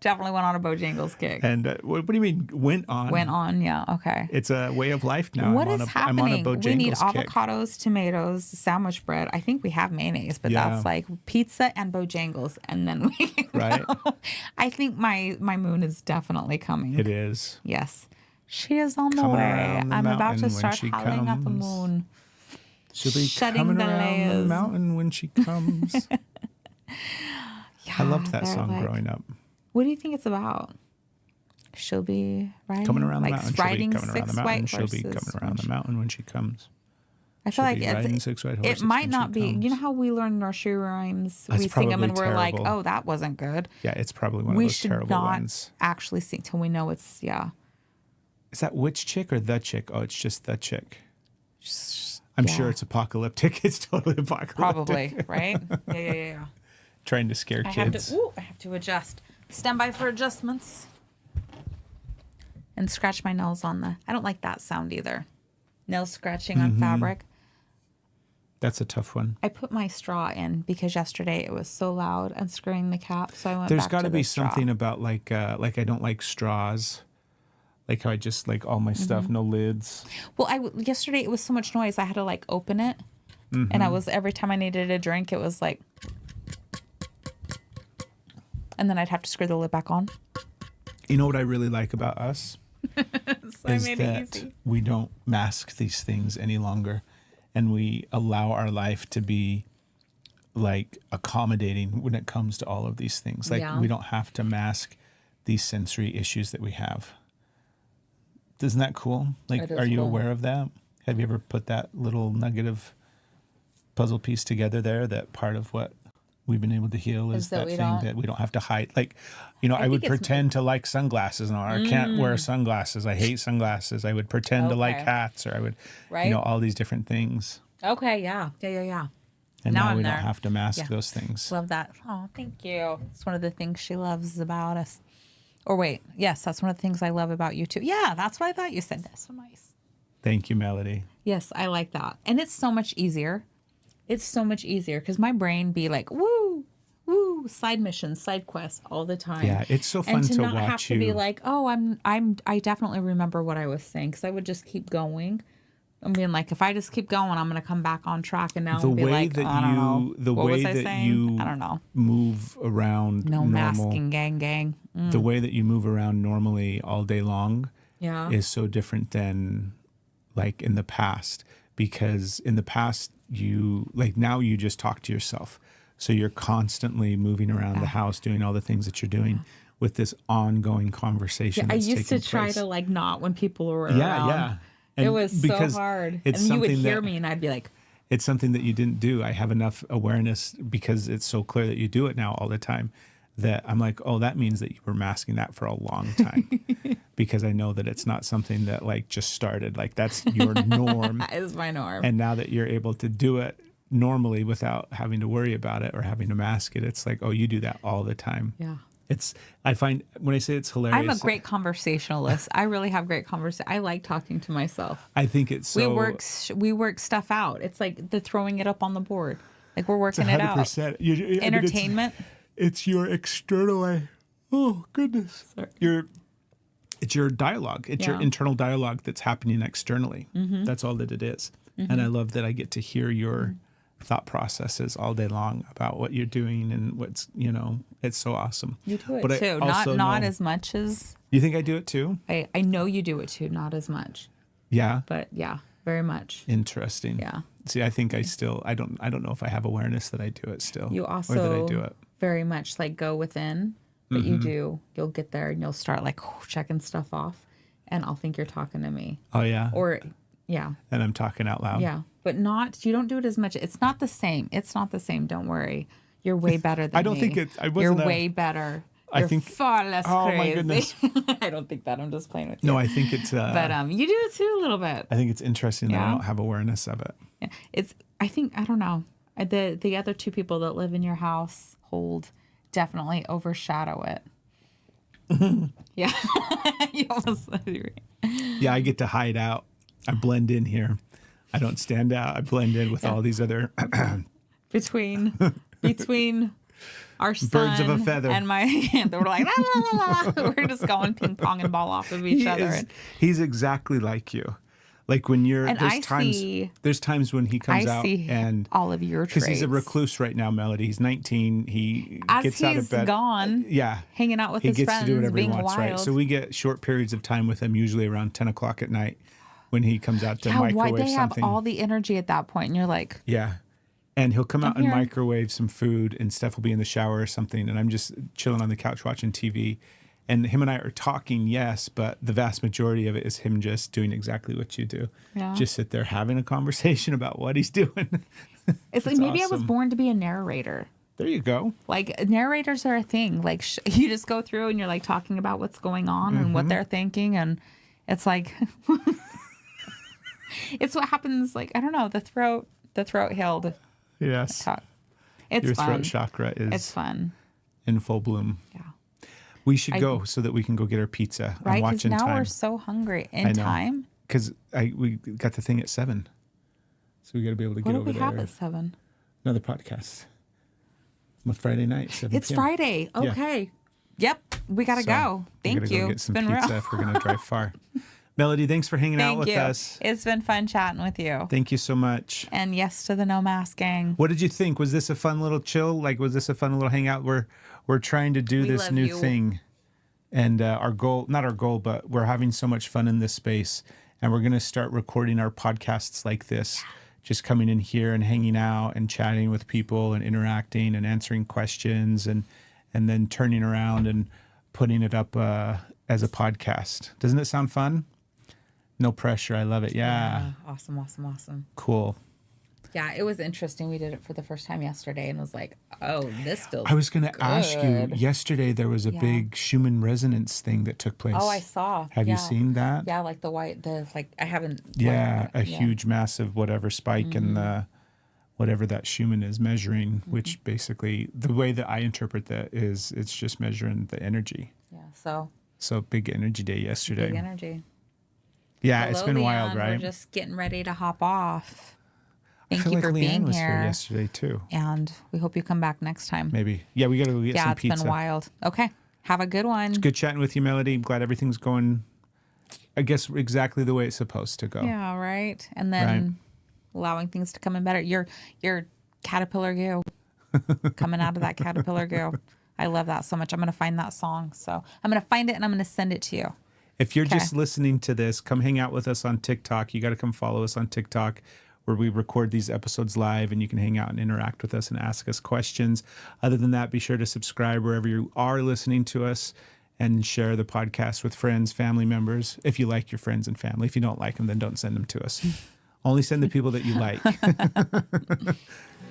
Definitely went on a Bojangles kick. And what do you mean went on? Went on, yeah, okay. It's a way of life now. What is happening? I'm on a Bojangles we need kick. avocados, tomatoes, sandwich bread. I think we have mayonnaise, but that's like pizza and Bojangles, and then we right. I think my moon is definitely coming. It is. Yes, she is on the coming way. I'm about to start howling at the comes. moon. She'll be Shutting coming the around layers. the mountain when she comes. I loved that song growing up. What do you think it's about? She'll be riding, coming around the mountain. She'll be coming around the mountain. She'll be horses coming around the mountain when she comes. I feel like it might not be. You know how we learn nursery rhymes? We sing them and we're like, oh, that wasn't good. Yeah, it's probably one of those terrible ones. We should not actually sing till we know it's, Is that which chick or the chick? Oh, it's just the chick. I'm sure it's apocalyptic. It's totally apocalyptic. Probably, right? Yeah. Trying to scare kids. I have to adjust. Stand by for adjustments. And scratch my nails on I don't like that sound either. Nail scratching on fabric. That's a tough one. I put my straw in because yesterday it was so loud unscrewing the cap, so I went There's back got to to be the straw. something about like I don't like straws. Like how I just like all my stuff, no lids. Well, yesterday it was so much noise. I had to like open it, and every time I needed a drink, it was like, and then I'd have to screw the lid back on. You know what I really like about us is that we don't mask these things any longer, and we allow our life to be like accommodating when it comes to all of these things. Like Yeah. we don't have to mask these sensory issues that we have. Isn't that cool? Like, It is are you cool. aware of that? Have you ever put that little nugget of puzzle piece together there, that part of what we've been able to heal is that that we thing don't- that we don't have to hide. Like, you know, I would think it's- pretend to like sunglasses. No, I can't wear sunglasses. I hate sunglasses. I would pretend to like Okay. hats, or I would, Right. you know, all these different things. Okay, yeah. And Now now I'm we there. don't have to mask Yeah. those things. Love that. Oh, thank you. It's one of the things she loves about us. Or wait, yes, that's one of the things I love about you too. Yeah, that's what I thought you said. That's so nice. Thank you, Melody. Yes, I like that. And it's so much easier. It's so much easier because my brain be like, woo, woo, side missions, side quests all the time. Yeah, it's so fun and to to not have watch to be you. like, oh, I definitely remember what I was saying, because I would just keep going. I'm being like, if I just keep going, I'm gonna come back on track, and now The I'll be way like, that I don't know. the What way was I that saying? you I don't know. move around No normal, masking, gang. the way that you move around normally all day long Yeah. is so different than like in the past, because in the past you like, now you just talk to yourself. So you're constantly moving around the house, doing all the things that you're doing with this ongoing conversation. I that's used to taking try place. to like not when people were Yeah, around. yeah. It And was so because hard. it's And you would something hear that- me and I'd be like, It's something that you didn't do. I have enough awareness because it's so clear that you do it now all the time, that I'm like, oh, that means that you were masking that for a long time, because I know that it's not something that like just started. Like that's your norm. that is my norm. And now that you're able to do it normally without having to worry about it or having to mask it, it's like, oh, you do that all the time. yeah. I find when I say it's hilarious, I'm a great conversationalist. I really have great conversation. I like talking to myself. I think it's so. We work stuff out. It's like the throwing it up on the board. Like we're working it out. 100%. Entertainment. It's your external. Oh goodness. It's your dialogue. It's your Yeah. internal dialogue that's happening externally. That's all that it is. And I love that I get to hear your thought processes all day long about what you're doing and what's, you know, it's so awesome. You do it But I too. also Not know- as much as You think I do it too? I know you do it too. Not as much, Yeah. but yeah, very much. Interesting. Yeah. See, I think I don't know if I have awareness that I do it still. You or that also I do it. very much like go within, but you'll get there and you'll start like checking stuff off, and I'll think you're talking to me, Oh yeah. or yeah, And I'm talking out loud. yeah, but you don't do it as much. It's not the same. It's not the same. Don't worry. You're way better than I don't me. think I You're wasn't. way better. I You're think- far less Oh, my crazy. goodness. I don't think that. I'm just playing with you. No, I think it's. But you do it too a little bit. I think it's interesting that I Yeah. don't have awareness of it. Yeah. I don't know. The other two people that live in your household definitely overshadow it. Yeah. You almost said it right. Yeah, I get to hide out. I blend in here. I don't stand out. I blend in with all these other between our son Birds of a feather. and my we're like la, la, la, la. We're just going ping pong and ball off of each other. He's exactly like you. Like when you're And there's times when he comes I out see and all of your because he's a traits. recluse right now, Melody. He's 19. He As gets out of he's bed. gone, Yeah. hanging out with He his gets friends, to do whatever he being wants, wild. right? So we get short periods of time with him, usually around 10 o'clock at night when he comes out to yeah, why microwave they have something. all the energy at that point, and you're like, Yeah. And he'll come out and here. microwave some food, and Steph will be in the shower or something. And I'm just chilling on the couch watching TV. And him and I are talking, yes, but the vast majority of it is him just doing exactly what you do. Yeah. Just sit there having a conversation about what he's doing. it's like It's maybe I was awesome. born to be a narrator. There you go. Like narrators are a thing. Like you just go through and you're like talking about what's going on and what they're thinking, and it's like it's what happens. Like I don't know, the throat healed Yes. talk. It's Your fun. throat chakra is It's fun. in full bloom. Yeah. We should go so that we can go get our pizza. Right? I'm Because watching now time. we're so hungry. I In know. time. Because we got the thing at 7. So we got to be able to What get do over we have there. at 7? Another podcast. On Friday night, 7 It's p.m. Friday. Yeah. Okay. Yep. We gotta So, go. we Thank gotta you. Go get It's some been pizza real. if we're going to drive far. Melody, thanks for hanging out Thank with you. us. It's been fun chatting with you. Thank you so much. And yes to the no mask gang. What did you think? Was this a fun little chill? Like, was this a fun little hangout? We're trying to do We this love new you. thing. And our goal, not our goal, but we're having so much fun in this space. And we're going to start recording our podcasts like this just coming in here and hanging out and chatting with people and interacting and answering questions and then turning around and putting it up as a podcast. Doesn't it sound fun? No pressure. I love it. Yeah. Awesome. Cool. Yeah, it was interesting. We did it for the first time yesterday and was like, oh, this feels I was going to ask you, good. yesterday there was a big Schumann resonance thing that took place. Oh, I saw. Have you seen that? Yeah, like I haven't. Yeah, huge, massive whatever spike in the whatever that Schumann is measuring, which basically the way that I interpret that is it's just measuring the energy. Yeah, so big energy day yesterday. big energy. Yeah, Hello, it's been wild, Leanne. right? We're just getting ready to hop off. Thank I feel you like for Leanne being was here. yesterday too. And we hope you come back next time. Maybe. Yeah, we got to go get some pizza. Yeah, it's been wild. Okay. Have a good one. It's good chatting with you, Melody. I'm glad everything's going, I guess, exactly the way it's supposed to go. Yeah, right. And then allowing things to come in better. Your caterpillar goo. Coming out of that caterpillar goo. I love that so much. I'm going to find that song. So I'm going to find it and I'm going to send it to you. If you're just listening to this, come hang out with us on TikTok. You got to come follow us on TikTok, where we record these episodes live and you can hang out and interact with us and ask us questions. Other than that, be sure to subscribe wherever you are listening to us and share the podcast with friends, family members, if you like your friends and family. If you don't like them, then don't send them to us. Only send the people that you like.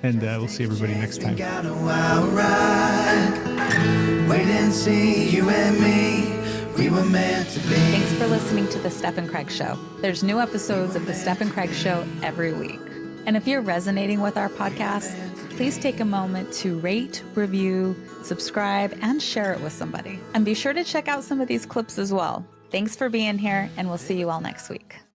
And we'll see everybody next time. Got a wild ride. Wait and see, you and me. We were meant to be. Thanks for listening to The Steph and Craig Show. There's new episodes of The Steph and Craig Show every week. And if you're resonating with our podcast, please take a moment to rate, review, subscribe, and share it with somebody. And be sure to check out some of these clips as well. Thanks for being here, and we'll see you all next week.